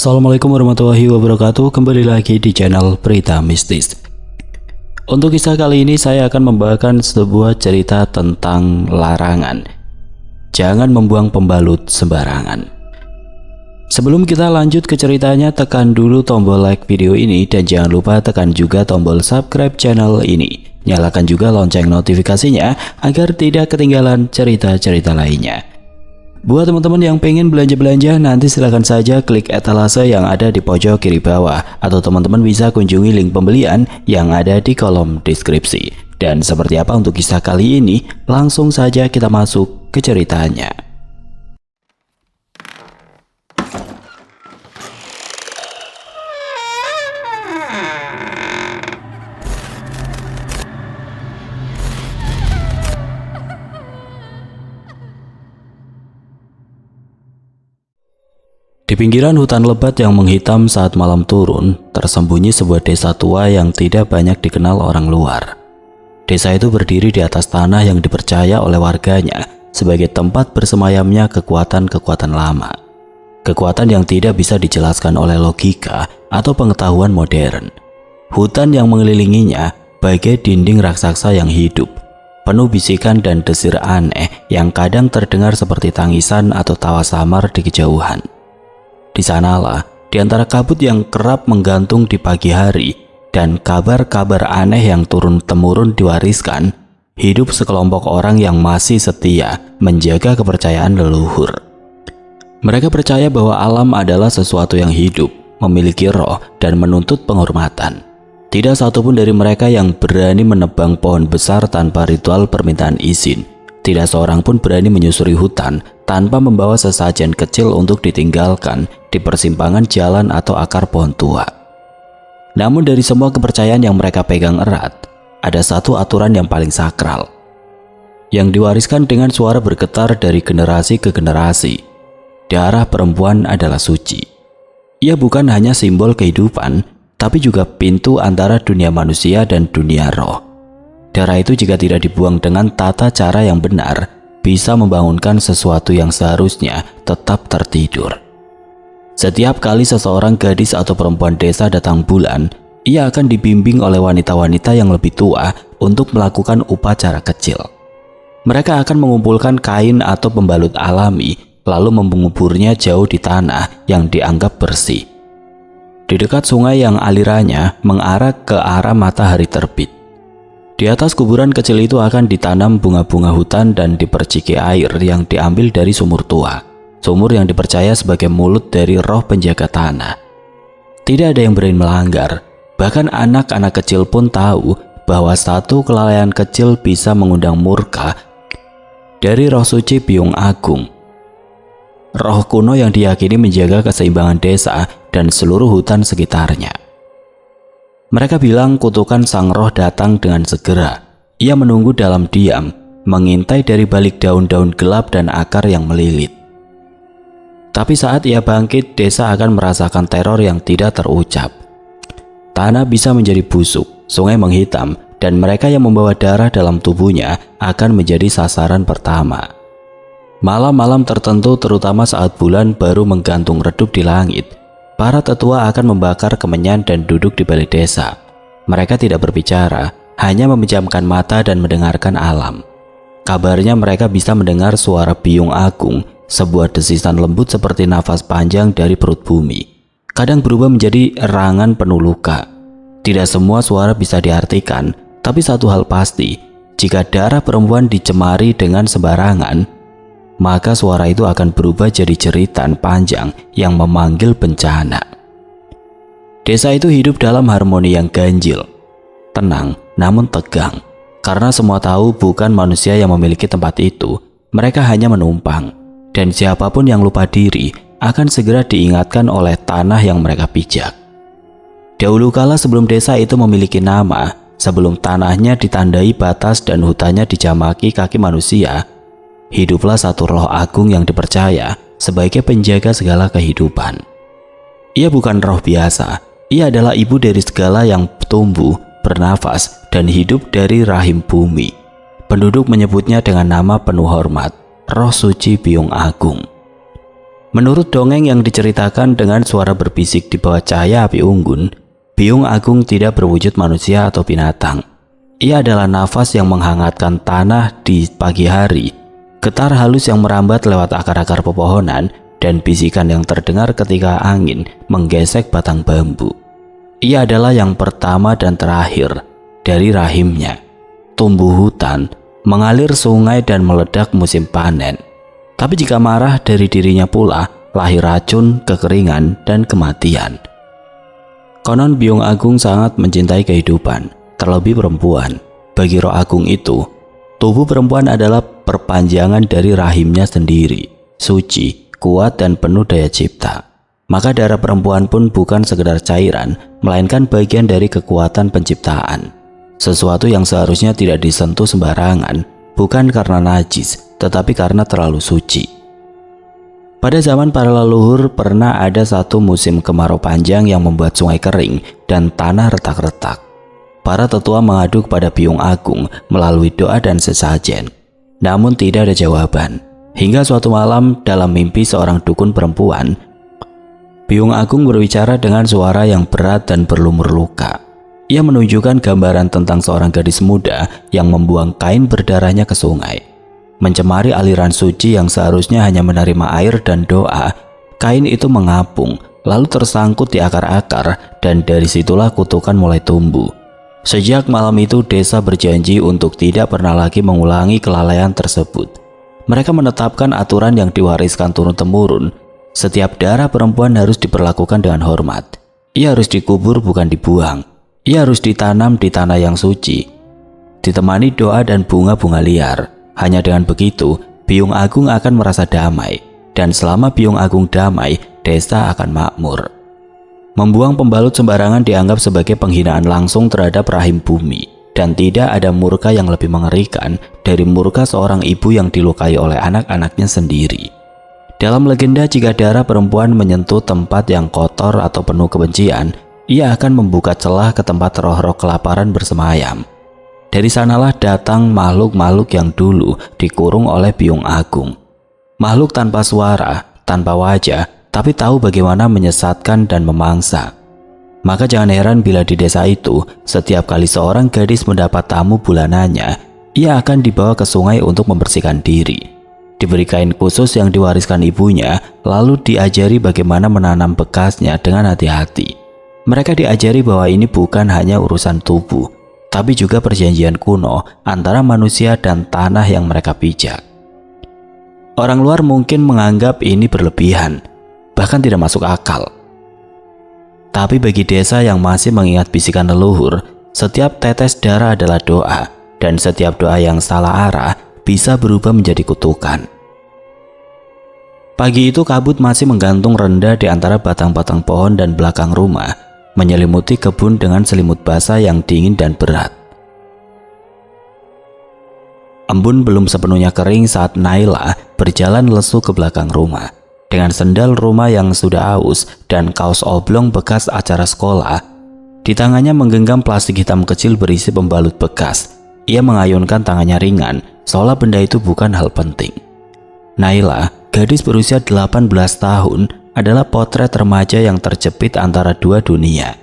Assalamualaikum warahmatullahi wabarakatuh. Kembali lagi di channel Berita Mistis. Untuk kisah kali ini saya akan membawakan sebuah cerita tentang larangan. Jangan membuang pembalut sembarangan. Sebelum kita lanjut ke ceritanya, tekan dulu tombol like video ini dan jangan lupa tekan juga tombol subscribe channel ini. Nyalakan juga lonceng notifikasinya agar tidak ketinggalan cerita-cerita lainnya. Buat teman-teman yang pengen belanja-belanja, nanti silahkan saja klik etalase yang ada di pojok kiri bawah, atau teman-teman bisa kunjungi link pembelian yang ada di kolom deskripsi. Dan seperti apa untuk kisah kali ini, langsung saja kita masuk ke ceritanya. Di pinggiran hutan lebat yang menghitam saat malam turun, tersembunyi sebuah desa tua yang tidak banyak dikenal orang luar. Desa itu berdiri di atas tanah yang dipercaya oleh warganya sebagai tempat bersemayamnya kekuatan-kekuatan lama. Kekuatan yang tidak bisa dijelaskan oleh logika atau pengetahuan modern. Hutan yang mengelilinginya bagai dinding raksasa yang hidup, penuh bisikan dan desir aneh yang kadang terdengar seperti tangisan atau tawa samar di kejauhan. Di sanalah, di antara kabut yang kerap menggantung di pagi hari dan kabar-kabar aneh yang turun-temurun diwariskan, hidup sekelompok orang yang masih setia menjaga kepercayaan leluhur. Mereka percaya bahwa alam adalah sesuatu yang hidup, memiliki roh, dan menuntut penghormatan. Tidak satupun dari mereka yang berani menebang pohon besar tanpa ritual permintaan izin. Tidak seorang pun berani menyusuri hutan tanpa membawa sesajen kecil untuk ditinggalkan di persimpangan jalan atau akar pohon tua. Namun dari semua kepercayaan yang mereka pegang erat, ada satu aturan yang paling sakral, yang diwariskan dengan suara bergetar dari generasi ke generasi. Darah perempuan adalah suci. Ia bukan hanya simbol kehidupan, tapi juga pintu antara dunia manusia dan dunia roh. Darah itu jika tidak dibuang dengan tata cara yang benar, bisa membangunkan sesuatu yang seharusnya tetap tertidur. Setiap kali seseorang gadis atau perempuan desa datang bulan, ia akan dibimbing oleh wanita-wanita yang lebih tua untuk melakukan upacara kecil. Mereka akan mengumpulkan kain atau pembalut alami, lalu menguburnya jauh di tanah yang dianggap bersih, di dekat sungai yang alirannya mengarah ke arah matahari terbit. Di atas kuburan kecil itu akan ditanam bunga-bunga hutan dan diperciki air yang diambil dari sumur tua. Sumur yang dipercaya sebagai mulut dari roh penjaga tanah. Tidak ada yang berani melanggar. Bahkan anak-anak kecil pun tahu bahwa satu kelalaian kecil bisa mengundang murka dari roh suci Biung Agung. Roh kuno yang diyakini menjaga keseimbangan desa dan seluruh hutan sekitarnya. Mereka bilang kutukan sang roh datang dengan segera. Ia menunggu dalam diam, mengintai dari balik daun-daun gelap dan akar yang melilit. Tapi saat ia bangkit, desa akan merasakan teror yang tidak terucap. Tanah bisa menjadi busuk, sungai menghitam, dan mereka yang membawa darah dalam tubuhnya akan menjadi sasaran pertama. Malam-malam tertentu, terutama saat bulan baru menggantung redup di langit, para tetua akan membakar kemenyan dan duduk di balik desa. Mereka tidak berbicara, hanya memejamkan mata dan mendengarkan alam. Kabarnya mereka bisa mendengar suara Biung Agung, sebuah desisan lembut seperti nafas panjang dari perut bumi. Kadang berubah menjadi erangan penuh luka. Tidak semua suara bisa diartikan, tapi satu hal pasti, jika darah perempuan dicemari dengan sembarangan, maka suara itu akan berubah jadi jeritan panjang yang memanggil bencana. Desa itu hidup dalam harmoni yang ganjil, tenang namun tegang, karena semua tahu bukan manusia yang memiliki tempat itu, mereka hanya menumpang, dan siapapun yang lupa diri akan segera diingatkan oleh tanah yang mereka pijak. Dahulu kala sebelum desa itu memiliki nama, sebelum tanahnya ditandai batas dan hutannya dijamaki kaki manusia, hiduplah satu roh agung yang dipercaya sebagai penjaga segala kehidupan. Ia bukan roh biasa, ia adalah ibu dari segala yang tumbuh, bernafas, dan hidup dari rahim bumi. Penduduk menyebutnya dengan nama penuh hormat, Roh Suci Biung Agung. Menurut dongeng yang diceritakan dengan suara berbisik di bawah cahaya api unggun, Biyung Agung tidak berwujud manusia atau binatang. Ia adalah nafas yang menghangatkan tanah di pagi hari, getar halus yang merambat lewat akar-akar pepohonan, dan bisikan yang terdengar ketika angin menggesek batang bambu. Ia adalah yang pertama dan terakhir dari rahimnya. Tumbuh hutan, mengalir sungai dan meledak musim panen. Tapi jika marah dari dirinya pula, lahir racun, kekeringan, dan kematian. Konon Biyung Agung sangat mencintai kehidupan, terlebih perempuan. Bagi roh agung itu, tubuh perempuan adalah perpanjangan dari rahimnya sendiri, suci, kuat, dan penuh daya cipta. Maka darah perempuan pun bukan sekedar cairan, melainkan bagian dari kekuatan penciptaan. Sesuatu yang seharusnya tidak disentuh sembarangan, bukan karena najis, tetapi karena terlalu suci. Pada zaman para leluhur pernah ada satu musim kemarau panjang yang membuat sungai kering dan tanah retak-retak. Para tetua mengadu kepada Biyung Agung melalui doa dan sesajen. Namun tidak ada jawaban. Hingga suatu malam dalam mimpi seorang dukun perempuan, Biyung Agung berbicara dengan suara yang berat dan berlumur luka. Ia menunjukkan gambaran tentang seorang gadis muda yang membuang kain berdarahnya ke sungai. Mencemari aliran suci yang seharusnya hanya menerima air dan doa, kain itu mengapung, lalu tersangkut di akar-akar, dan dari situlah kutukan mulai tumbuh. Sejak malam itu desa berjanji untuk tidak pernah lagi mengulangi kelalaian tersebut. Mereka menetapkan aturan yang diwariskan turun-temurun. Setiap darah perempuan harus diperlakukan dengan hormat. Ia harus dikubur bukan dibuang. Ia harus ditanam di tanah yang suci, ditemani doa dan bunga-bunga liar. Hanya dengan begitu, Biyung Agung akan merasa damai. Dan selama Biyung Agung damai, desa akan makmur. Membuang pembalut sembarangan dianggap sebagai penghinaan langsung terhadap rahim bumi. Dan tidak ada murka yang lebih mengerikan dari murka seorang ibu yang dilukai oleh anak-anaknya sendiri. Dalam legenda, jika darah perempuan menyentuh tempat yang kotor atau penuh kebencian, ia akan membuka celah ke tempat roh-roh kelaparan bersemayam. Dari sanalah datang makhluk-makhluk yang dulu dikurung oleh Biyung Agung. Makhluk tanpa suara, tanpa wajah, tapi tahu bagaimana menyesatkan dan memangsa. Maka jangan heran bila di desa itu, setiap kali seorang gadis mendapat tamu bulanannya, ia akan dibawa ke sungai untuk membersihkan diri. Diberi kain khusus yang diwariskan ibunya, lalu diajari bagaimana menanam bekasnya dengan hati-hati. Mereka diajari bahwa ini bukan hanya urusan tubuh, tapi juga perjanjian kuno antara manusia dan tanah yang mereka pijak. Orang luar mungkin menganggap ini berlebihan, bahkan tidak masuk akal. Tapi bagi desa yang masih mengingat bisikan leluhur, setiap tetes darah adalah doa, dan setiap doa yang salah arah bisa berubah menjadi kutukan. Pagi itu kabut masih menggantung rendah di antara batang-batang pohon dan belakang rumah, menyelimuti kebun dengan selimut basah yang dingin dan berat. Embun belum sepenuhnya kering saat Naila berjalan lesu ke belakang rumah. Dengan sendal rumah yang sudah aus dan kaos oblong bekas acara sekolah, di tangannya menggenggam plastik hitam kecil berisi pembalut bekas. Ia mengayunkan tangannya ringan, seolah benda itu bukan hal penting. Naila, gadis berusia 18 tahun, adalah potret remaja yang terjepit antara dua dunia.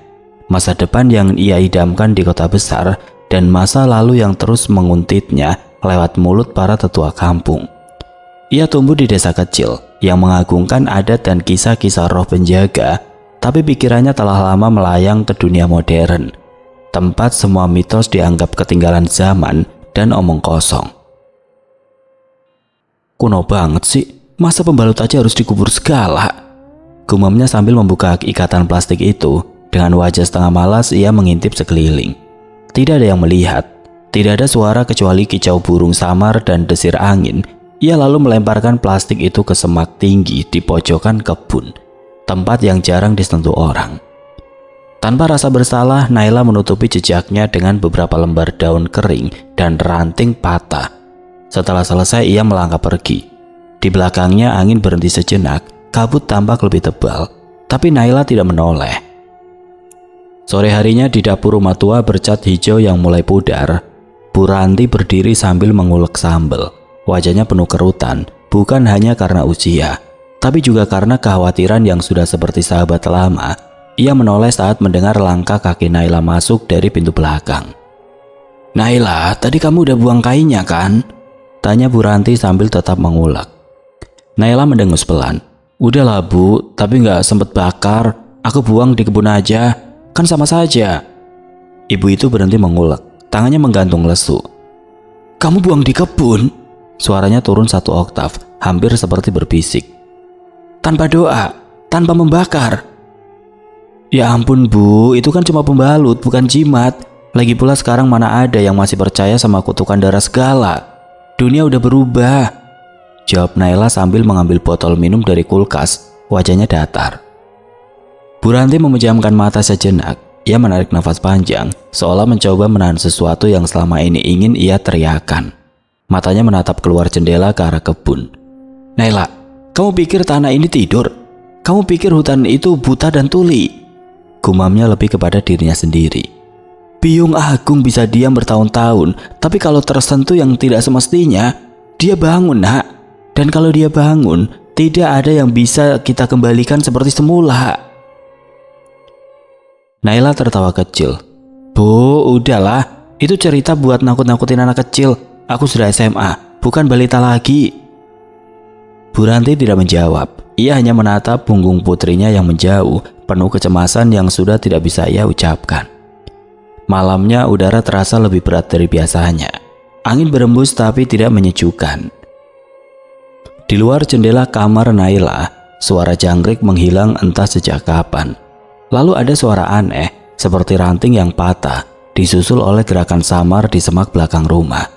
Masa depan yang ia idamkan di kota besar dan masa lalu yang terus menguntitnya lewat mulut para tetua kampung. Ia tumbuh di desa kecil yang mengagungkan adat dan kisah-kisah roh penjaga, tapi pikirannya telah lama melayang ke dunia modern, tempat semua mitos dianggap ketinggalan zaman dan omong kosong. Kuno banget sih, masa pembalut aja harus dikubur segala? Gumamnya sambil membuka ikatan plastik itu. Dengan wajah setengah malas ia mengintip sekeliling. Tidak ada yang melihat. Tidak ada suara kecuali kicau burung samar dan desir angin. Ia lalu melemparkan plastik itu ke semak tinggi di pojokan kebun, tempat yang jarang disentuh orang. Tanpa rasa bersalah, Naila menutupi jejaknya dengan beberapa lembar daun kering dan ranting patah. Setelah selesai ia melangkah pergi. Di belakangnya angin berhenti sejenak. Kabut tampak lebih tebal, tapi Naila tidak menoleh. Sore harinya di dapur rumah tua bercat hijau yang mulai pudar, Bu Ranti berdiri sambil mengulek sambal. Wajahnya penuh kerutan, bukan hanya karena usia, Tapi juga karena kekhawatiran yang sudah seperti sahabat lama, ia menoleh saat mendengar langkah kaki Naila masuk dari pintu belakang. "Naila, tadi kamu udah buang kainnya kan?" tanya Bu Ranti sambil tetap mengulak. Naila mendengus pelan. "Udahlah Bu, tapi nggak sempet bakar. Aku buang di kebun aja, kan sama saja." Ibu itu berhenti mengulek, tangannya menggantung lesu. "Kamu buang di kebun?" Suaranya turun 1 oktav, hampir seperti berbisik. "Tanpa doa, tanpa membakar." "Ya ampun Bu, itu kan cuma pembalut, bukan jimat. Lagi pula sekarang mana ada yang masih percaya sama kutukan darah segala. Dunia udah berubah," jawab Naila sambil mengambil botol minum dari kulkas, wajahnya datar. Bu Ranti memejamkan mata sejenak. Ia menarik nafas panjang, seolah mencoba menahan sesuatu yang selama ini ingin ia teriakan. Matanya menatap keluar jendela ke arah kebun. "Naila, kamu pikir tanah ini tidur? Kamu pikir hutan itu buta dan tuli?" Gumamnya lebih kepada dirinya sendiri. "Biyung Agung bisa diam bertahun-tahun, tapi kalau tersentuh yang tidak semestinya, dia bangun, Nak. Dan kalau dia bangun, tidak ada yang bisa kita kembalikan seperti semula." Naila tertawa kecil. "Bu, udahlah. Itu cerita buat nakut-nakutin anak kecil. Aku sudah SMA, bukan balita lagi." Bu Ranti tidak menjawab. Ia hanya menatap punggung putrinya yang menjauh, penuh kecemasan yang sudah tidak bisa ia ucapkan. Malamnya udara terasa lebih berat dari biasanya. Angin berembus tapi tidak menyejukkan. Di luar jendela kamar Naila, suara jangkrik menghilang entah sejak kapan. Lalu ada suara aneh, seperti ranting yang patah, disusul oleh gerakan samar di semak belakang rumah.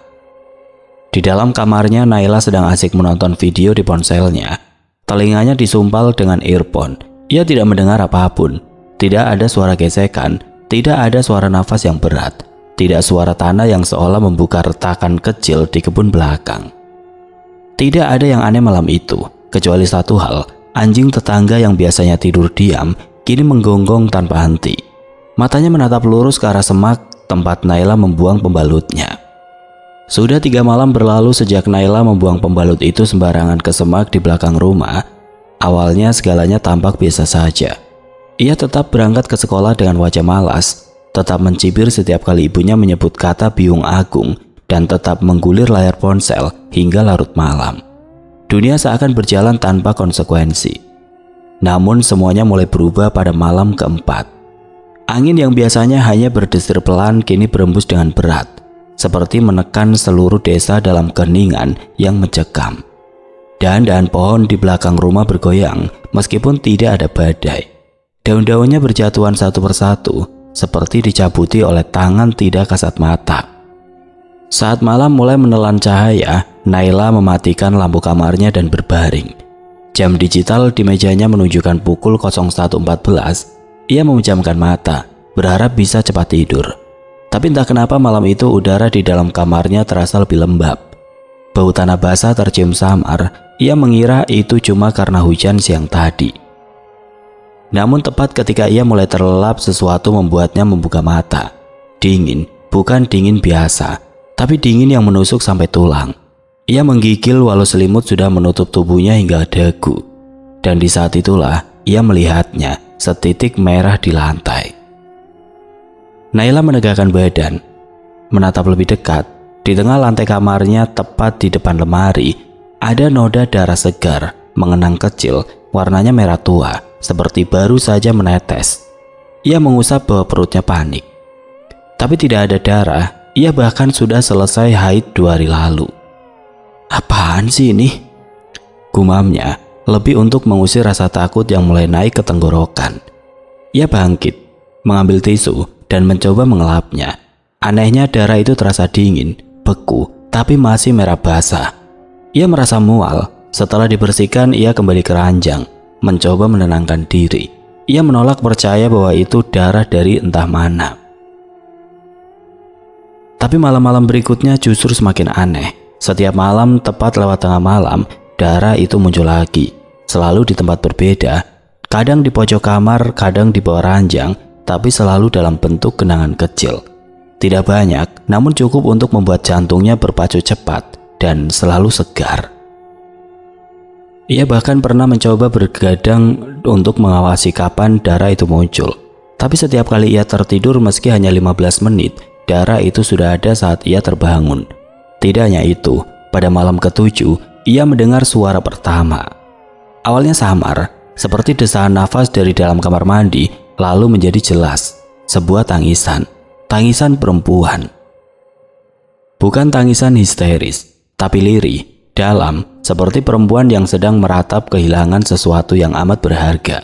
Di dalam kamarnya, Naila sedang asik menonton video di ponselnya. Telinganya disumpal dengan earphone. Ia tidak mendengar apapun. Tidak ada suara gesekan, tidak ada suara nafas yang berat, tidak suara tanah yang seolah membuka retakan kecil di kebun belakang. Tidak ada yang aneh malam itu, kecuali satu hal, anjing tetangga yang biasanya tidur diam, kini menggonggong tanpa henti. Matanya menatap lurus ke arah semak tempat Naila membuang pembalutnya. Sudah 3 malam berlalu sejak Naila membuang pembalut itu sembarangan ke semak di belakang rumah. Awalnya segalanya tampak biasa saja. Ia tetap berangkat ke sekolah dengan wajah malas, tetap mencibir setiap kali ibunya menyebut kata Biyung Agung, dan tetap menggulir layar ponsel hingga larut malam. Dunia seakan berjalan tanpa konsekuensi. Namun semuanya mulai berubah pada malam keempat. Angin yang biasanya hanya berdesir pelan kini berembus dengan berat, seperti menekan seluruh desa dalam keheningan yang mencekam. Dahan-dahan pohon di belakang rumah bergoyang meskipun tidak ada badai. Daun-daunnya berjatuhan satu persatu, seperti dicabuti oleh tangan tidak kasat mata. Saat malam mulai menelan cahaya, Naila mematikan lampu kamarnya dan berbaring. Jam digital di mejanya menunjukkan pukul 01.14. Ia memejamkan mata, berharap bisa cepat tidur. Tapi entah kenapa malam itu udara di dalam kamarnya terasa lebih lembab. Bau tanah basah tercium samar. Ia mengira itu cuma karena hujan siang tadi. Namun tepat ketika ia mulai terlelap, sesuatu membuatnya membuka mata. Dingin, bukan dingin biasa, tapi dingin yang menusuk sampai tulang. Ia menggigil walau selimut sudah menutup tubuhnya hingga dagu. Dan di saat itulah ia melihatnya, setitik merah di lantai. Naila menegakkan badan, menatap lebih dekat. Di tengah lantai kamarnya, tepat di depan lemari, ada noda darah segar, mengenang kecil, warnanya merah tua, seperti baru saja menetes. Ia mengusap bawah perutnya panik. Tapi tidak ada darah, ia bahkan sudah selesai haid 2 hari lalu. "Apaan sih ini?" gumamnya, lebih untuk mengusir rasa takut yang mulai naik ke tenggorokan. Ia bangkit, mengambil tisu, dan mencoba mengelapnya. Anehnya darah itu terasa dingin, beku, tapi masih merah basah. Ia merasa mual. Setelah dibersihkan, ia kembali ke ranjang, mencoba menenangkan diri. Ia menolak percaya bahwa itu darah dari entah mana. Tapi malam-malam berikutnya justru semakin aneh. Setiap malam tepat lewat tengah malam, darah itu muncul lagi. Selalu di tempat berbeda, kadang di pojok kamar, kadang di bawah ranjang, tapi selalu dalam bentuk genangan kecil. Tidak banyak, namun cukup untuk membuat jantungnya berpacu cepat dan selalu segar. Ia bahkan pernah mencoba bergadang untuk mengawasi kapan darah itu muncul. Tapi setiap kali ia tertidur meski hanya 15 menit, darah itu sudah ada saat ia terbangun. Tidak hanya itu, pada malam ketujuh, ia mendengar suara pertama. Awalnya samar, seperti desahan nafas dari dalam kamar mandi, lalu menjadi jelas. Sebuah tangisan, tangisan perempuan. Bukan tangisan histeris, tapi lirih, dalam, seperti perempuan yang sedang meratap kehilangan sesuatu yang amat berharga.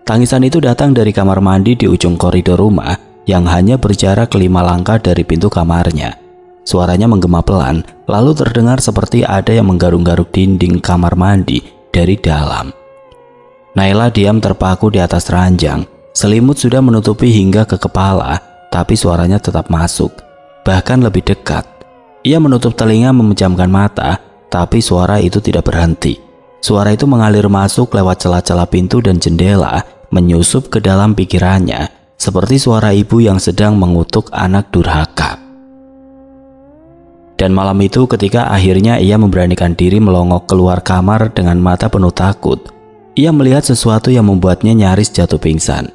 Tangisan itu datang dari kamar mandi di ujung koridor rumah yang hanya berjarak 5 langkah dari pintu kamarnya. Suaranya menggema pelan, lalu terdengar seperti ada yang menggaruk-garuk dinding kamar mandi dari dalam. Naila diam terpaku di atas ranjang. Selimut sudah menutupi hingga ke kepala, tapi suaranya tetap masuk, bahkan lebih dekat. Ia menutup telinga memejamkan mata, tapi suara itu tidak berhenti. Suara itu mengalir masuk lewat celah-celah pintu dan jendela, menyusup ke dalam pikirannya, seperti suara ibu yang sedang mengutuk anak durhaka. Dan malam itu ketika akhirnya ia memberanikan diri melongok keluar kamar dengan mata penuh takut, ia melihat sesuatu yang membuatnya nyaris jatuh pingsan.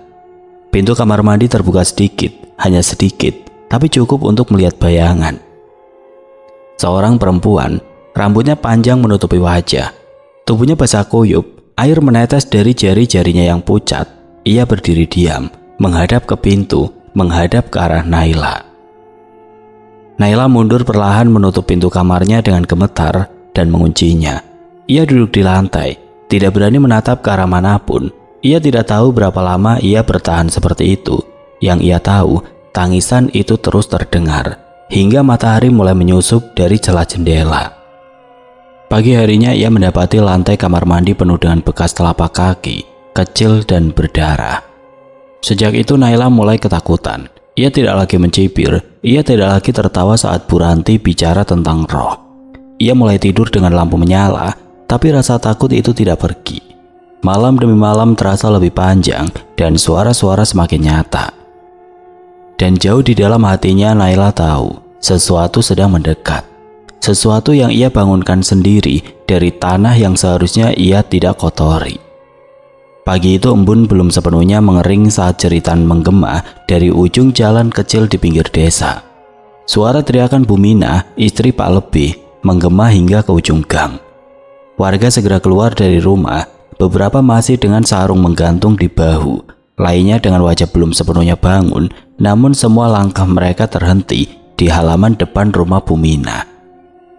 Pintu kamar mandi terbuka sedikit, hanya sedikit, tapi cukup untuk melihat bayangan. Seorang perempuan, rambutnya panjang menutupi wajah. Tubuhnya basah kuyup, air menetes dari jari-jarinya yang pucat. Ia berdiri diam, menghadap ke pintu, menghadap ke arah Naila. Naila mundur perlahan menutup pintu kamarnya dengan gemetar dan menguncinya. Ia duduk di lantai, tidak berani menatap ke arah manapun. Ia tidak tahu berapa lama ia bertahan seperti itu. Yang ia tahu, tangisan itu terus terdengar, hingga matahari mulai menyusup dari celah jendela. Pagi harinya ia mendapati lantai kamar mandi penuh dengan bekas telapak kaki, kecil dan berdarah. Sejak itu Naila mulai ketakutan. Ia tidak lagi mencibir, ia tidak lagi tertawa saat Bu Ranti bicara tentang roh. Ia mulai tidur dengan lampu menyala, tapi rasa takut itu tidak pergi. Malam demi malam terasa lebih panjang dan suara-suara semakin nyata. Dan jauh di dalam hatinya Naila tahu sesuatu sedang mendekat. Sesuatu yang ia bangunkan sendiri dari tanah yang seharusnya ia tidak kotori. Pagi itu embun belum sepenuhnya mengering saat jeritan menggema dari ujung jalan kecil di pinggir desa. Suara teriakan Bu Mina, istri Pak Lebih, menggema hingga ke ujung gang. Warga segera keluar dari rumah, beberapa masih dengan sarung menggantung di bahu, lainnya dengan wajah belum sepenuhnya bangun, namun semua langkah mereka terhenti di halaman depan rumah Bu Mina.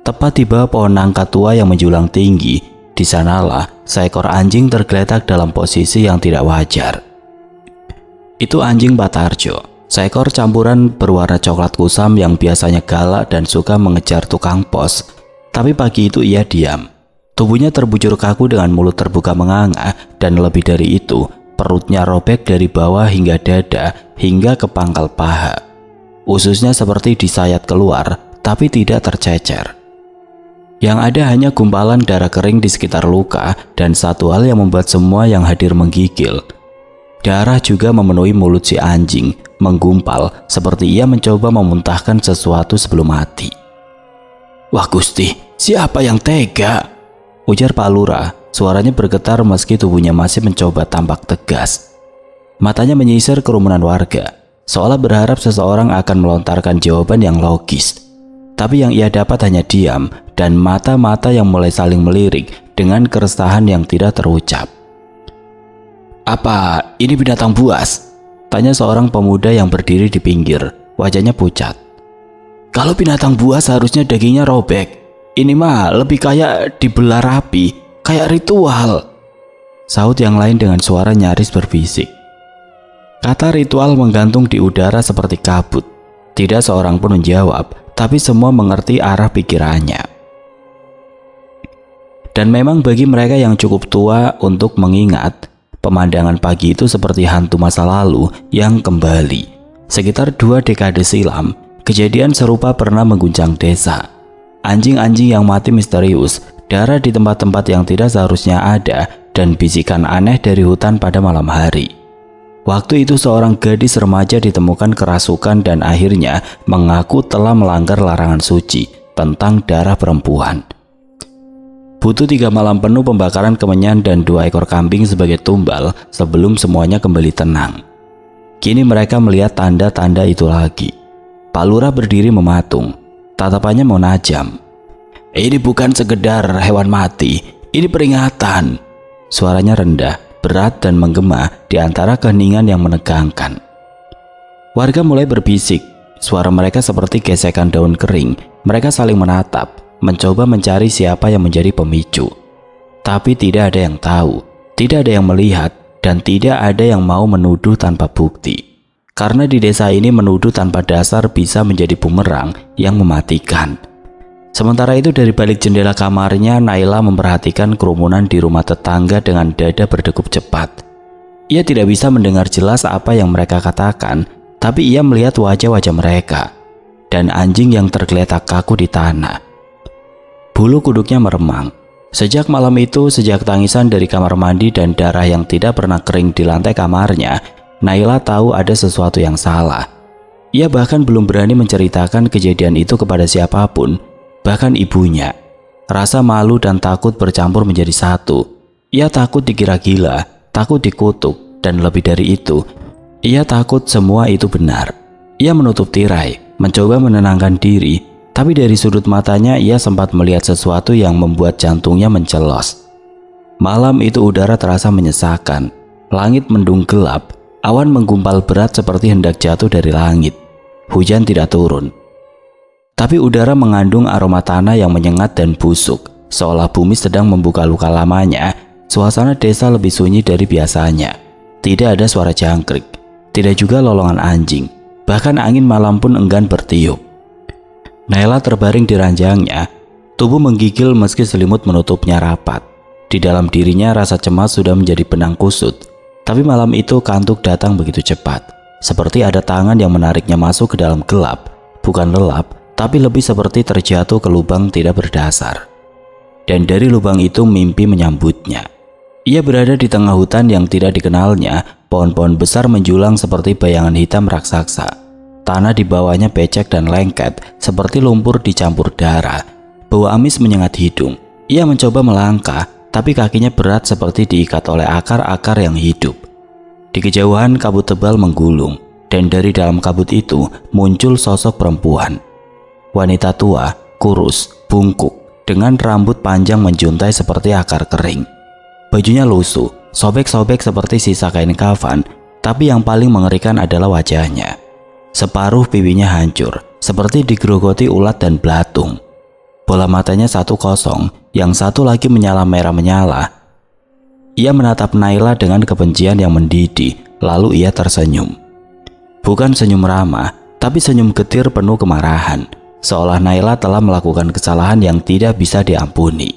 Tepat di bawah pohon nangka tua yang menjulang tinggi, di sanalah seekor anjing tergeletak dalam posisi yang tidak wajar. Itu anjing Pak Tarjo, seekor campuran berwarna coklat kusam yang biasanya galak dan suka mengejar tukang pos. Tapi pagi itu ia diam. Tubuhnya terbujur kaku dengan mulut terbuka menganga, dan lebih dari itu, perutnya robek dari bawah hingga dada, hingga ke pangkal paha. Ususnya seperti disayat keluar, tapi tidak tercecer. Yang ada hanya gumpalan darah kering di sekitar luka, dan satu hal yang membuat semua yang hadir menggigil. Darah juga memenuhi mulut si anjing, menggumpal seperti ia mencoba memuntahkan sesuatu sebelum mati. "Wah Gusti, siapa yang tega?" ujar Pak Lurah. Suaranya bergetar meski tubuhnya masih mencoba tampak tegas. Matanya menyisir kerumunan warga, seolah berharap seseorang akan melontarkan jawaban yang logis. Tapi yang ia dapat hanya diam dan mata-mata yang mulai saling melirik dengan keresahan yang tidak terucap. "Apa ini binatang buas?" tanya seorang pemuda yang berdiri di pinggir, wajahnya pucat. "Kalau binatang buas harusnya dagingnya robek. Ini mah lebih kayak dibelah rapi, kayak ritual," sahut yang lain dengan suara nyaris berbisik. Kata ritual menggantung di udara seperti kabut. Tidak seorang pun menjawab, tapi semua mengerti arah pikirannya. Dan memang bagi mereka yang cukup tua untuk mengingat, pemandangan pagi itu seperti hantu masa lalu yang kembali. Sekitar 2 dekade silam, kejadian serupa pernah mengguncang desa. Anjing-anjing yang mati misterius, darah di tempat-tempat yang tidak seharusnya ada, dan bisikan aneh dari hutan pada malam hari. Waktu itu seorang gadis remaja ditemukan kerasukan dan akhirnya mengaku telah melanggar larangan suci tentang darah perempuan. Butuh 3 malam penuh pembakaran kemenyan dan 2 ekor kambing sebagai tumbal sebelum semuanya kembali tenang. Kini mereka melihat tanda-tanda itu lagi. Pak Lurah berdiri mematung, tatapannya menajam. "Ini bukan sekedar hewan mati, ini peringatan." Suaranya rendah, berat dan menggema di antara keheningan yang menegangkan. Warga mulai berbisik, suara mereka seperti gesekan daun kering. Mereka saling menatap, mencoba mencari siapa yang menjadi pemicu. Tapi tidak ada yang tahu, tidak ada yang melihat, dan tidak ada yang mau menuduh tanpa bukti. Karena di desa ini menuduh tanpa dasar bisa menjadi bumerang yang mematikan. Sementara itu dari balik jendela kamarnya, Naila memperhatikan kerumunan di rumah tetangga dengan dada berdegup cepat. Ia tidak bisa mendengar jelas apa yang mereka katakan, tapi ia melihat wajah-wajah mereka dan anjing yang tergeletak kaku di tanah. Bulu kuduknya meremang. Sejak malam itu, sejak tangisan dari kamar mandi dan darah yang tidak pernah kering di lantai kamarnya, Naila tahu ada sesuatu yang salah. Ia bahkan belum berani menceritakan kejadian itu kepada siapapun, bahkan ibunya. Rasa malu dan takut bercampur menjadi satu. Ia takut dikira gila, takut dikutuk, dan lebih dari itu, ia takut semua itu benar. Ia menutup tirai, mencoba menenangkan diri, tapi dari sudut matanya ia sempat melihat sesuatu yang membuat jantungnya mencelos. Malam itu udara terasa menyesakan, langit mendung gelap, awan menggumpal berat seperti hendak jatuh dari langit. Hujan tidak turun, tapi udara mengandung aroma tanah yang menyengat dan busuk, seolah bumi sedang membuka luka lamanya. Suasana desa lebih sunyi dari biasanya. Tidak ada suara jangkrik, tidak juga lolongan anjing, bahkan angin malam pun enggan bertiup. Naila terbaring di ranjangnya, tubuh menggigil meski selimut menutupnya rapat. Di dalam dirinya rasa cemas sudah menjadi benang kusut. Tapi malam itu kantuk datang begitu cepat, seperti ada tangan yang menariknya masuk ke dalam gelap. Bukan lelap, tapi lebih seperti terjatuh ke lubang tidak berdasar. Dan dari lubang itu mimpi menyambutnya. Ia berada di tengah hutan yang tidak dikenalnya, pohon-pohon besar menjulang seperti bayangan hitam raksasa. Tanah di bawahnya becek dan lengket, seperti lumpur dicampur darah. Bau amis menyengat hidung. Ia mencoba melangkah, tapi kakinya berat seperti diikat oleh akar-akar yang hidup. Di kejauhan kabut tebal menggulung, dan dari dalam kabut itu muncul sosok perempuan. Wanita tua, kurus, bungkuk, dengan rambut panjang menjuntai seperti akar kering. Bajunya lusuh, sobek-sobek seperti sisa kain kafan, tapi yang paling mengerikan adalah wajahnya. Separuh pipinya hancur, seperti digerogoti ulat dan belatung. Bola matanya satu kosong, yang satu lagi menyala merah menyala. Ia menatap Naila dengan kebencian yang mendidih, lalu ia tersenyum. Bukan senyum ramah, tapi senyum getir penuh kemarahan, seolah Naila telah melakukan kesalahan yang tidak bisa diampuni.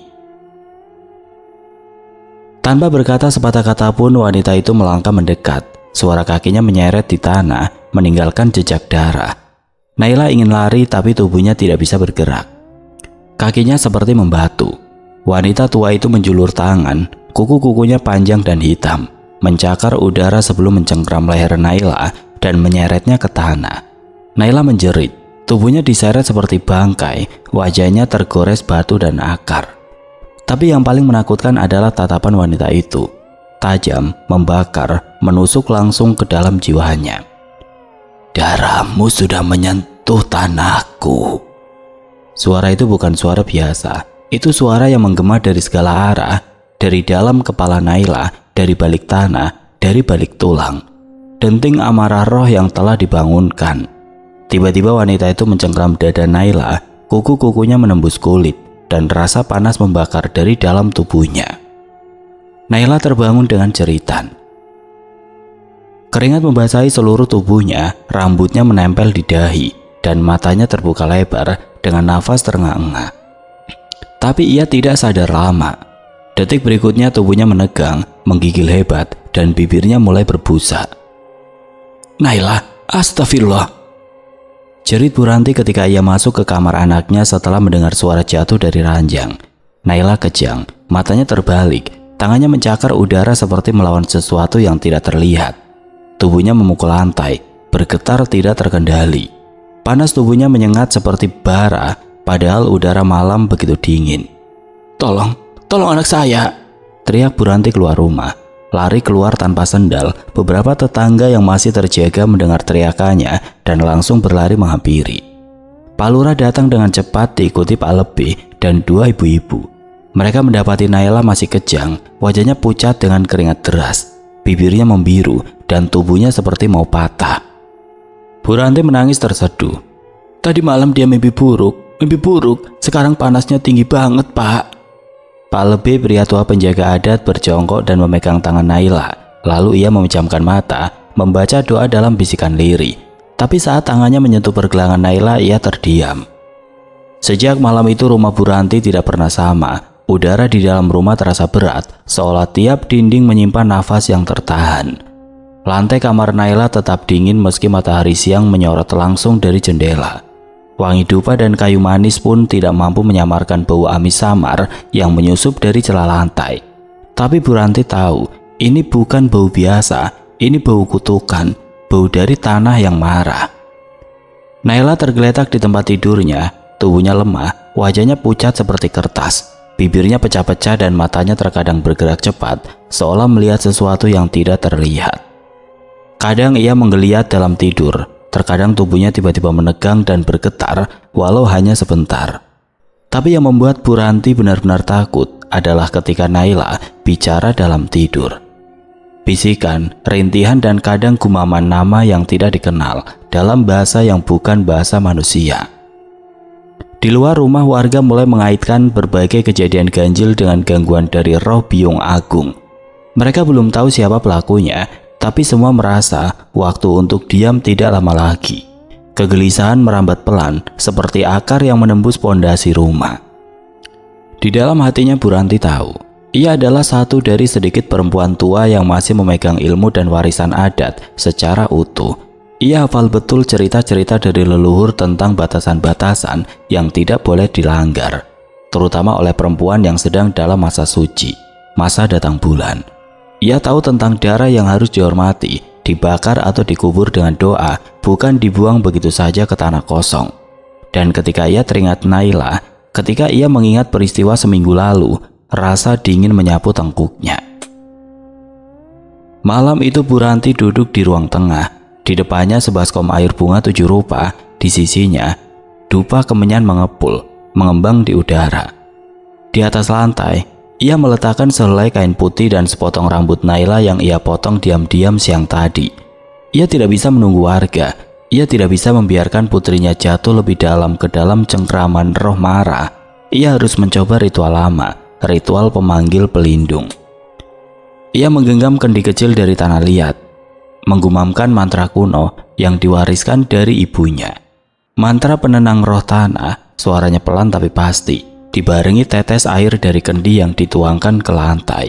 Tanpa berkata sepatah kata pun, wanita itu melangkah mendekat. Suara kakinya menyeret di tanah, meninggalkan jejak darah. Naila ingin lari, tapi tubuhnya tidak bisa bergerak. Kakinya seperti membatu. Wanita tua itu menjulur tangan, kuku-kukunya panjang dan hitam, mencakar udara sebelum mencengkram leher Naila dan menyeretnya ke tanah. Naila menjerit, tubuhnya diseret seperti bangkai, wajahnya tergores batu dan akar. Tapi yang paling menakutkan adalah tatapan wanita itu. Tajam, membakar, menusuk langsung ke dalam jiwanya. "Darahmu sudah menyentuh tanahku." Suara itu bukan suara biasa. Itu suara yang menggema dari segala arah, dari dalam kepala Naila, dari balik tanah, dari balik tulang. Denting amarah roh yang telah dibangunkan. Tiba-tiba wanita itu mencengkram dada Naila, kuku-kukunya menembus kulit, dan rasa panas membakar dari dalam tubuhnya. Naila terbangun dengan jeritan. Keringat membasahi seluruh tubuhnya, rambutnya menempel di dahi, dan matanya terbuka lebar dengan nafas terengah-engah. Tapi ia tidak sadar lama. Detik berikutnya tubuhnya menegang, menggigil hebat, dan bibirnya mulai berbusa. "Naila, astagfirullah!" jerit Bu Ranti ketika ia masuk ke kamar anaknya setelah mendengar suara jatuh dari ranjang. Naila kejang, matanya terbalik. Tangannya mencakar udara seperti melawan sesuatu yang tidak terlihat. Tubuhnya memukul lantai, bergetar tidak terkendali. Panas tubuhnya menyengat seperti bara, padahal udara malam begitu dingin. Tolong tolong anak saya!" teriak Bu Ranti keluar rumah. Lari keluar tanpa sendal, beberapa tetangga yang masih terjaga mendengar teriakannya dan langsung berlari menghampiri. Pak Lurah datang dengan cepat diikuti Pak Lebih dan dua ibu-ibu. Mereka mendapati Naila masih kejang, wajahnya pucat dengan keringat deras, bibirnya membiru dan tubuhnya seperti mau patah. Bu Ranti menangis terseduh. "Tadi malam dia mimpi buruk, sekarang panasnya tinggi banget, Pak." Pak Lebih, pria tua penjaga adat, berjongkok dan memegang tangan Naila. Lalu ia memejamkan mata, membaca doa dalam bisikan lirih. Tapi saat tangannya menyentuh pergelangan Naila, ia terdiam. Sejak malam itu rumah Bu Ranti tidak pernah sama. Udara di dalam rumah terasa berat, seolah tiap dinding menyimpan nafas yang tertahan. Lantai kamar Naila tetap dingin meski matahari siang menyorot langsung dari jendela. Wangi dupa dan kayu manis pun tidak mampu menyamarkan bau amis samar yang menyusup dari celah lantai. Tapi Bu Ranti tahu, ini bukan bau biasa, ini bau kutukan, bau dari tanah yang marah. Naila tergeletak di tempat tidurnya, tubuhnya lemah, wajahnya pucat seperti kertas, bibirnya pecah-pecah dan matanya terkadang bergerak cepat, seolah melihat sesuatu yang tidak terlihat. Kadang ia menggeliat dalam tidur, terkadang tubuhnya tiba-tiba menegang dan bergetar walau hanya sebentar. Tapi yang membuat Bu Ranti benar-benar takut adalah ketika Naila bicara dalam tidur. Bisikan, rintihan dan kadang gumaman nama yang tidak dikenal dalam bahasa yang bukan bahasa manusia. Di luar rumah warga mulai mengaitkan berbagai kejadian ganjil dengan gangguan dari roh biung agung. Mereka belum tahu siapa pelakunya, tapi semua merasa waktu untuk diam tidak lama lagi. Kegelisahan merambat pelan seperti akar yang menembus pondasi rumah. Di dalam hatinya Bu Ranti tahu, ia adalah satu dari sedikit perempuan tua yang masih memegang ilmu dan warisan adat secara utuh. Ia hafal betul cerita-cerita dari leluhur tentang batasan-batasan yang tidak boleh dilanggar, terutama oleh perempuan yang sedang dalam masa suci, masa datang bulan. Ia tahu tentang darah yang harus dihormati, dibakar atau dikubur dengan doa, bukan dibuang begitu saja ke tanah kosong. Dan ketika ia teringat Naila, ketika ia mengingat peristiwa seminggu lalu, rasa dingin menyapu tengkuknya. Malam itu Bu Ranti duduk di ruang tengah. Di depannya sebaskom air bunga 7 rupa, di sisinya dupa kemenyan mengepul, mengembang di udara. Di atas lantai, ia meletakkan sehelai kain putih dan sepotong rambut Naila yang ia potong diam-diam siang tadi. Ia tidak bisa menunggu warga. Ia tidak bisa membiarkan putrinya jatuh lebih dalam ke dalam cengkraman roh marah. Ia harus mencoba ritual lama, ritual pemanggil pelindung. Ia menggenggam kendi kecil dari tanah liat, menggumamkan mantra kuno yang diwariskan dari ibunya. Mantra penenang roh tanah, suaranya pelan tapi pasti, dibarengi tetes air dari kendi yang dituangkan ke lantai.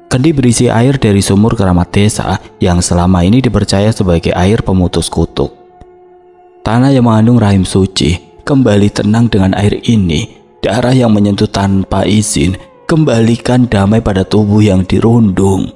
Kendi berisi air dari sumur keramat desa yang selama ini dipercaya sebagai air pemutus kutuk. Tanah yang mengandung rahim suci, kembali tenang dengan air ini. Darah yang menyentuh tanpa izin, kembalikan damai pada tubuh yang dirundung.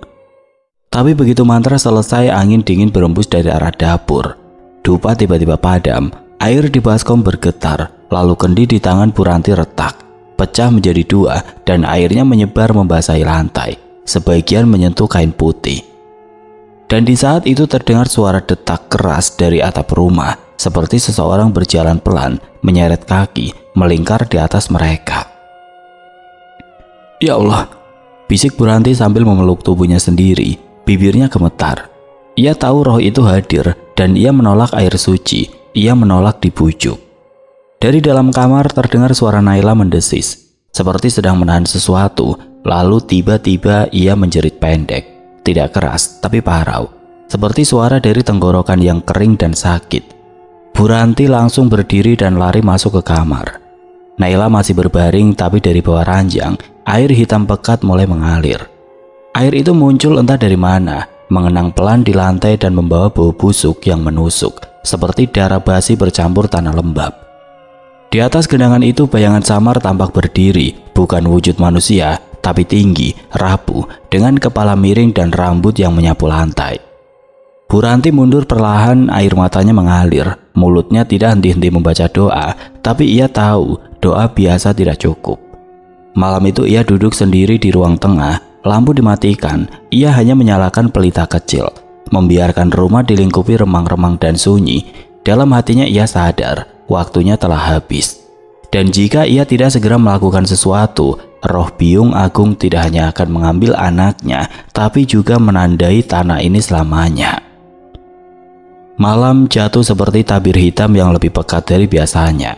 Tapi begitu mantra selesai, angin dingin berembus dari arah dapur. Dupa tiba-tiba padam, air di baskom bergetar, lalu kendi di tangan Bu Ranti retak, pecah menjadi 2 dan airnya menyebar membasahi lantai, sebagian menyentuh kain putih. Dan di saat itu terdengar suara detak keras dari atap rumah, seperti seseorang berjalan pelan, menyeret kaki, melingkar di atas mereka. "Ya Allah," bisik Bu Ranti sambil memeluk tubuhnya sendiri, bibirnya gemetar. Ia tahu roh itu hadir dan ia menolak air suci, ia menolak dibujuk. Dari dalam kamar terdengar suara Naila mendesis, seperti sedang menahan sesuatu, lalu tiba-tiba ia menjerit pendek, tidak keras tapi parau, seperti suara dari tenggorokan yang kering dan sakit. Bu Ranti langsung berdiri dan lari masuk ke kamar. Naila masih berbaring, tapi dari bawah ranjang, air hitam pekat mulai mengalir. Air itu muncul entah dari mana, mengenang pelan di lantai dan membawa bau busuk yang menusuk, seperti darah basi bercampur tanah lembab. Di atas genangan itu bayangan samar tampak berdiri, bukan wujud manusia, tapi tinggi, rapuh, dengan kepala miring dan rambut yang menyapu lantai. Bu Ranti mundur perlahan, air matanya mengalir, mulutnya tidak henti-henti membaca doa, tapi ia tahu doa biasa tidak cukup. Malam itu ia duduk sendiri di ruang tengah, lampu dimatikan, ia hanya menyalakan pelita kecil, membiarkan rumah dilingkupi remang-remang dan sunyi. Dalam hatinya ia sadar, waktunya telah habis. Dan jika ia tidak segera melakukan sesuatu, roh Biyung Agung tidak hanya akan mengambil anaknya, tapi juga menandai tanah ini selamanya. Malam jatuh seperti tabir hitam yang lebih pekat dari biasanya.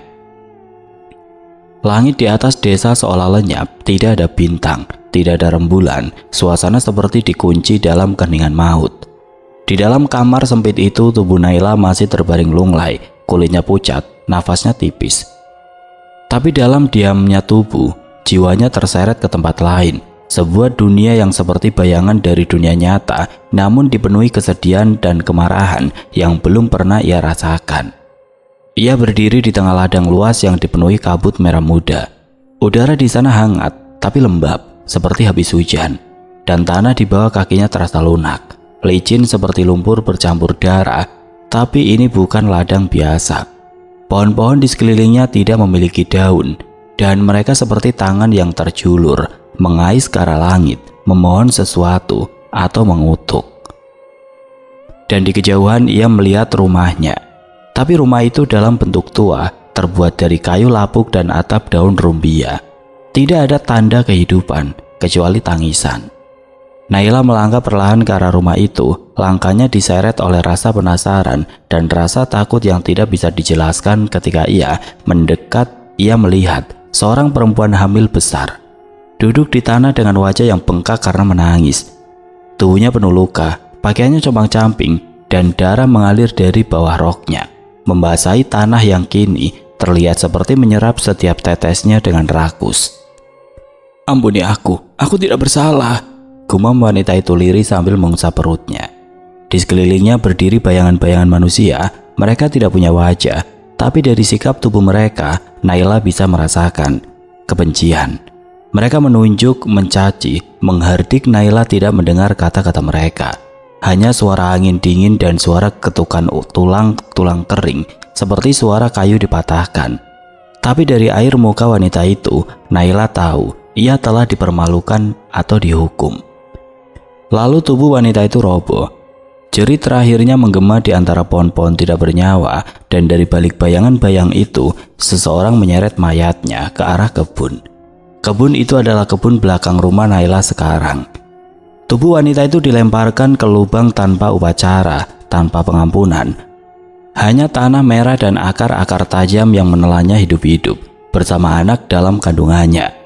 Langit di atas desa seolah lenyap, tidak ada bintang, tidak ada rembulan, suasana seperti dikunci dalam keheningan maut. Di dalam kamar sempit itu, tubuh Naila masih terbaring lunglai, kulitnya pucat, nafasnya tipis. Tapi dalam diamnya tubuh, jiwanya terseret ke tempat lain, sebuah dunia yang seperti bayangan dari dunia nyata, namun dipenuhi kesedihan dan kemarahan yang belum pernah ia rasakan. Ia berdiri di tengah ladang luas yang dipenuhi kabut merah muda. Udara di sana hangat, tapi lembab, seperti habis hujan, dan tanah di bawah kakinya terasa lunak, licin seperti lumpur bercampur darah. Tapi ini bukan ladang biasa. Pohon-pohon di sekelilingnya tidak memiliki daun, dan mereka seperti tangan yang terjulur, mengais ke arah langit, memohon sesuatu atau mengutuk. Dan di kejauhan ia melihat rumahnya. Tapi rumah itu dalam bentuk tua, terbuat dari kayu lapuk dan atap daun rumbia. Tidak ada tanda kehidupan, kecuali tangisan. Naila melangkah perlahan ke arah rumah itu, langkahnya diseret oleh rasa penasaran dan rasa takut yang tidak bisa dijelaskan. Ketika ia mendekat, ia melihat seorang perempuan hamil besar, duduk di tanah dengan wajah yang bengkak karena menangis. Tubuhnya penuh luka, pakaiannya compang-camping, dan darah mengalir dari bawah roknya, membasahi tanah yang kini terlihat seperti menyerap setiap tetesnya dengan rakus. Ampuni aku tidak bersalah, gumam wanita itu lirih sambil mengusap perutnya. Di sekelilingnya berdiri bayangan-bayangan manusia. Mereka tidak punya wajah, tapi dari sikap tubuh mereka, Naila bisa merasakan kebencian. Mereka menunjuk, mencaci, menghardik. Naila tidak mendengar kata-kata mereka. Hanya suara angin dingin dan suara ketukan tulang kering, seperti suara kayu dipatahkan. Tapi dari air muka wanita itu, Naila tahu ia telah dipermalukan atau dihukum. Lalu tubuh wanita itu roboh. Jerit terakhirnya menggema di antara pohon-pohon tidak bernyawa, dan dari balik bayangan-bayang itu, seseorang menyeret mayatnya ke arah kebun. Kebun itu adalah kebun belakang rumah Naila sekarang. Tubuh wanita itu dilemparkan ke lubang tanpa upacara, tanpa pengampunan. Hanya tanah merah dan akar-akar tajam yang menelannya hidup-hidup, bersama anak dalam kandungannya.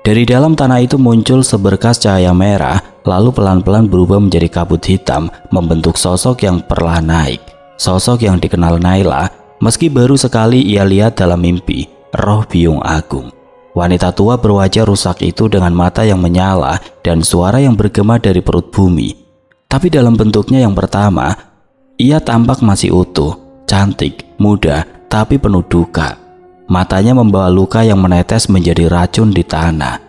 Dari dalam tanah itu muncul seberkas cahaya merah, lalu pelan-pelan berubah menjadi kabut hitam, membentuk sosok yang perlahan naik. Sosok yang dikenal Naila, meski baru sekali ia lihat dalam mimpi, roh Biyung Agung. Wanita tua berwajah rusak itu dengan mata yang menyala dan suara yang bergema dari perut bumi. Tapi dalam bentuknya yang pertama, ia tampak masih utuh, cantik, muda, tapi penuh duka. Matanya membawa luka yang menetes menjadi racun di tanah.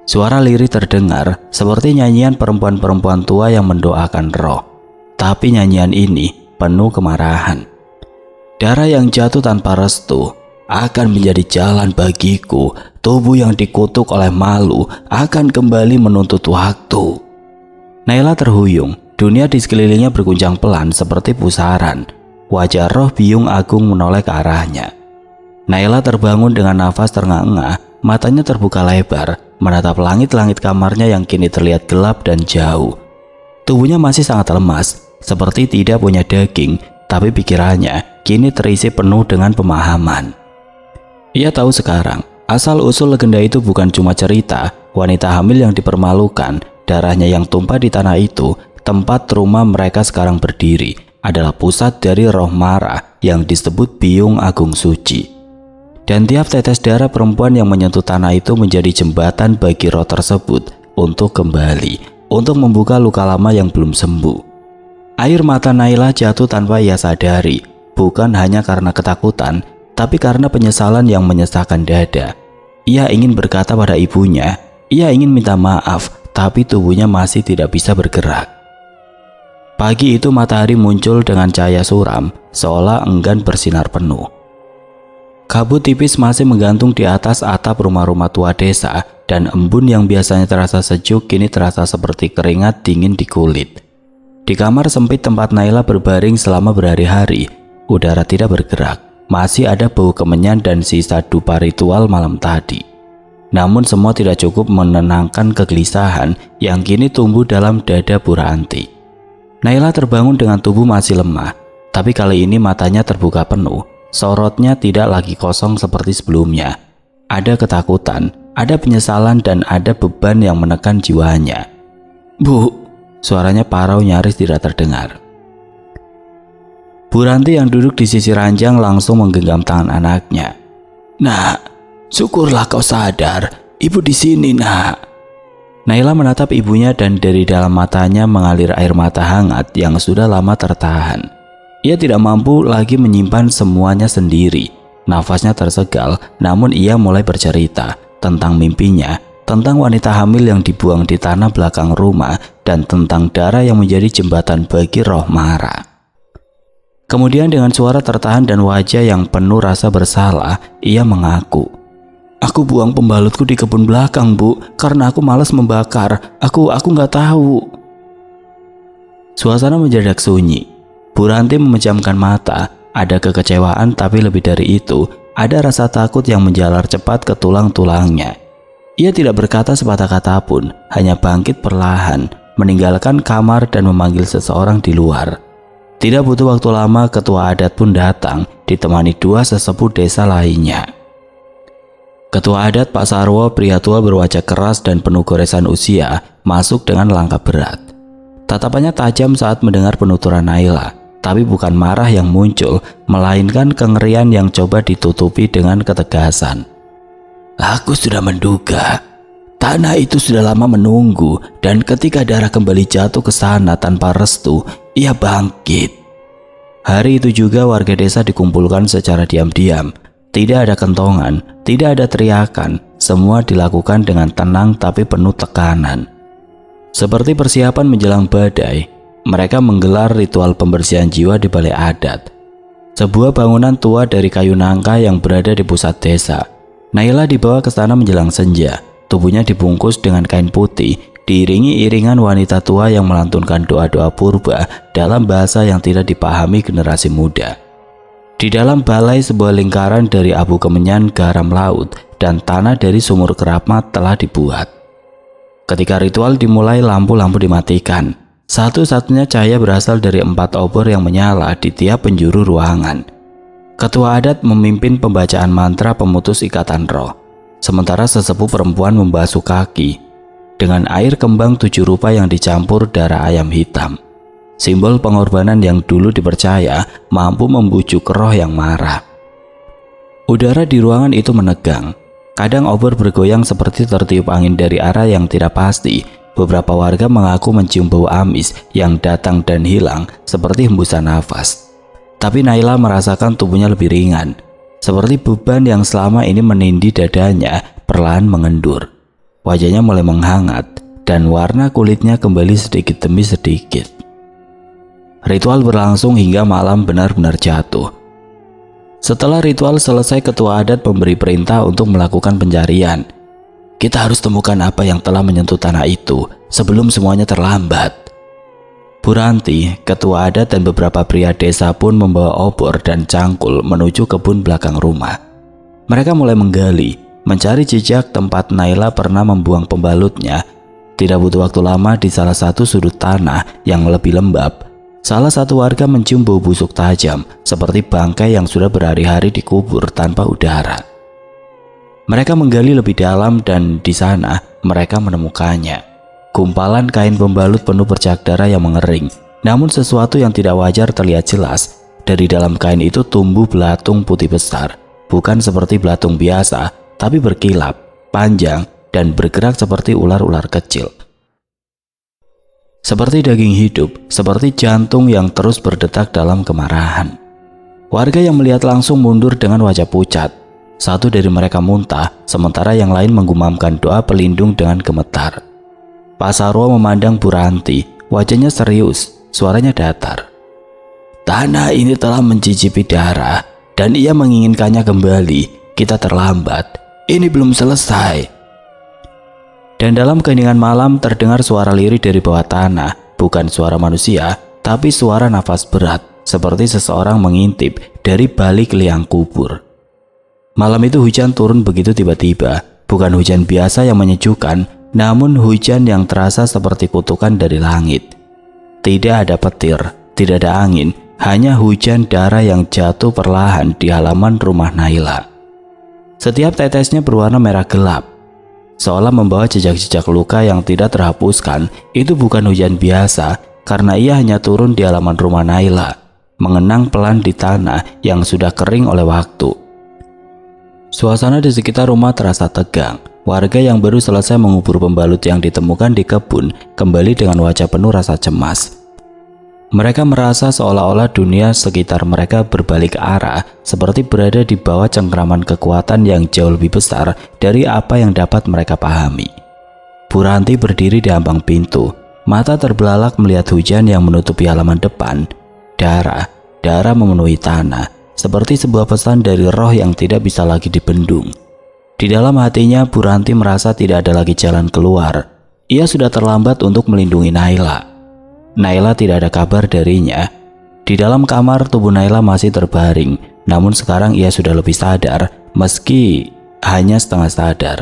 Suara lirih terdengar seperti nyanyian perempuan-perempuan tua yang mendoakan roh. Tapi nyanyian ini penuh kemarahan. Darah yang jatuh tanpa restu akan menjadi jalan bagiku. Tubuh yang dikutuk oleh malu akan kembali menuntut waktu. Naila terhuyung. Dunia di sekelilingnya berguncang pelan seperti pusaran. Wajah roh Biyung Agung menoleh ke arahnya. Naila terbangun dengan nafas terengah-engah, matanya terbuka lebar, menatap langit-langit kamarnya yang kini terlihat gelap dan jauh. Tubuhnya masih sangat lemas, seperti tidak punya daging, tapi pikirannya kini terisi penuh dengan pemahaman. Ia tahu sekarang, asal-usul legenda itu bukan cuma cerita, wanita hamil yang dipermalukan, darahnya yang tumpah di tanah itu, tempat rumah mereka sekarang berdiri, adalah pusat dari roh marah yang disebut Biyung Agung Suci. Dan tiap tetes darah perempuan yang menyentuh tanah itu menjadi jembatan bagi roh tersebut untuk kembali, untuk membuka luka lama yang belum sembuh. Air mata Naila jatuh tanpa ia sadari, bukan hanya karena ketakutan, tapi karena penyesalan yang menyesakkan dada. Ia ingin berkata pada ibunya, ia ingin minta maaf, tapi tubuhnya masih tidak bisa bergerak. Pagi itu matahari muncul dengan cahaya suram, seolah enggan bersinar penuh. Kabut tipis masih menggantung di atas atap rumah-rumah tua desa, dan embun yang biasanya terasa sejuk kini terasa seperti keringat dingin di kulit. Di kamar sempit tempat Naila berbaring selama berhari-hari, udara tidak bergerak. Masih ada bau kemenyan dan sisa dupa ritual malam tadi. Namun semua tidak cukup menenangkan kegelisahan yang kini tumbuh dalam dada Bu Ranti. Naila terbangun dengan tubuh masih lemah, tapi kali ini matanya terbuka penuh. Sorotnya tidak lagi kosong seperti sebelumnya. Ada ketakutan, ada penyesalan, dan ada beban yang menekan jiwanya. "Bu," suaranya parau nyaris tidak terdengar. Bu Ranti yang duduk di sisi ranjang langsung menggenggam tangan anaknya. "Nak, syukurlah kau sadar. Ibu di sini, Nak." Naila menatap ibunya dan dari dalam matanya mengalir air mata hangat yang sudah lama tertahan. Ia tidak mampu lagi menyimpan semuanya sendiri. Nafasnya tersegal, namun ia mulai bercerita tentang mimpinya, tentang wanita hamil yang dibuang di tanah belakang rumah, dan tentang darah yang menjadi jembatan bagi roh mara. Kemudian dengan suara tertahan dan wajah yang penuh rasa bersalah, ia mengaku, "Aku buang pembalutku di kebun belakang, Bu, karena aku malas membakar. Aku nggak tahu." Suasana mendadak sunyi. Bu Ranti memejamkan mata. Ada kekecewaan, tapi lebih dari itu, ada rasa takut yang menjalar cepat ke tulang-tulangnya. Ia tidak berkata sepatah kata pun, hanya bangkit perlahan, meninggalkan kamar dan memanggil seseorang di luar. Tidak butuh waktu lama, ketua adat pun datang, ditemani dua sesepuh desa lainnya. Ketua adat Pak Sarwo, pria tua berwajah keras dan penuh goresan usia, masuk dengan langkah berat. Tatapannya tajam saat mendengar penuturan Naila, tapi bukan marah yang muncul, melainkan kengerian yang coba ditutupi dengan ketegasan. "Aku sudah menduga. Tanah itu sudah lama menunggu, dan ketika darah kembali jatuh ke sana tanpa restu, ia bangkit." Hari itu juga warga desa dikumpulkan secara diam-diam. Tidak ada kentongan, tidak ada teriakan, semua dilakukan dengan tenang tapi penuh tekanan. Seperti persiapan menjelang badai, mereka menggelar ritual pembersihan jiwa di balai adat. Sebuah bangunan tua dari kayu nangka yang berada di pusat desa. Naila dibawa ke sana menjelang senja. Tubuhnya dibungkus dengan kain putih, diiringi iringan wanita tua yang melantunkan doa-doa purba dalam bahasa yang tidak dipahami generasi muda. Di dalam balai, sebuah lingkaran dari abu kemenyan, garam laut, dan tanah dari sumur keramat telah dibuat. Ketika ritual dimulai, lampu-lampu dimatikan. Satu-satunya cahaya berasal dari 4 obor yang menyala di tiap penjuru ruangan. Ketua adat memimpin pembacaan mantra pemutus ikatan roh, sementara sesepuh perempuan membasuh kaki dengan air kembang 7 rupa yang dicampur darah ayam hitam. Simbol pengorbanan yang dulu dipercaya mampu membujuk roh yang marah. Udara di ruangan itu menegang. Kadang obor bergoyang seperti tertiup angin dari arah yang tidak pasti. Beberapa warga mengaku mencium bau amis yang datang dan hilang seperti hembusan nafas. Tapi Naila merasakan tubuhnya lebih ringan, seperti beban yang selama ini menindih dadanya perlahan mengendur. Wajahnya mulai menghangat dan warna kulitnya kembali sedikit demi sedikit. Ritual berlangsung hingga malam benar-benar jatuh. Setelah ritual selesai, ketua adat memberi perintah untuk melakukan pencarian. "Kita harus temukan apa yang telah menyentuh tanah itu sebelum semuanya terlambat." Bu Ranti, ketua adat, dan beberapa pria desa pun membawa obor dan cangkul menuju kebun belakang rumah. Mereka mulai menggali, mencari jejak tempat Naila pernah membuang pembalutnya. Tidak butuh waktu lama, di salah satu sudut tanah yang lebih lembab, salah satu warga mencium bau busuk tajam seperti bangkai yang sudah berhari-hari dikubur tanpa udara. Mereka menggali lebih dalam dan di sana mereka menemukannya. Gumpalan kain pembalut penuh bercak darah yang mengering. Namun sesuatu yang tidak wajar terlihat jelas. Dari dalam kain itu tumbuh belatung putih besar. Bukan seperti belatung biasa, tapi berkilap, panjang, dan bergerak seperti ular-ular kecil. Seperti daging hidup, seperti jantung yang terus berdetak dalam kemarahan. Warga yang melihat langsung mundur dengan wajah pucat. Satu dari mereka muntah, sementara yang lain menggumamkan doa pelindung dengan gemetar. Pak Sarwo memandang Bu Ranti, wajahnya serius, suaranya datar. "Tanah ini telah mencicipi darah dan ia menginginkannya kembali. Kita terlambat. Ini belum selesai. Dan dalam keheningan malam terdengar suara lirih dari bawah tanah. Bukan suara manusia, tapi suara nafas berat, seperti seseorang mengintip dari balik liang kubur. Malam itu hujan turun begitu tiba-tiba. Bukan hujan biasa yang menyejukkan, namun hujan yang terasa seperti kutukan dari langit. Tidak ada petir, tidak ada angin, hanya hujan darah yang jatuh perlahan di halaman rumah Naila. Setiap tetesnya berwarna merah gelap, seolah membawa jejak-jejak luka yang tidak terhapuskan. Itu bukan hujan biasa, karena ia hanya turun di halaman rumah Naila, mengenang pelan di tanah yang sudah kering oleh waktu. Suasana di sekitar rumah terasa tegang. Warga yang baru selesai mengubur pembalut yang ditemukan di kebun kembali dengan wajah penuh rasa cemas. Mereka merasa seolah-olah dunia sekitar mereka berbalik arah, seperti berada di bawah cengkraman kekuatan yang jauh lebih besar dari apa yang dapat mereka pahami. Bu Ranti berdiri di ambang pintu, mata terbelalak melihat hujan yang menutupi halaman depan. Darah memenuhi tanah, seperti sebuah pesan dari roh yang tidak bisa lagi dibendung. Di dalam hatinya, Bu Ranti merasa tidak ada lagi jalan keluar. Ia sudah terlambat untuk melindungi Naila. Naila tidak ada kabar darinya. Di dalam kamar, tubuh Naila masih terbaring, namun sekarang ia sudah lebih sadar, meski hanya setengah sadar.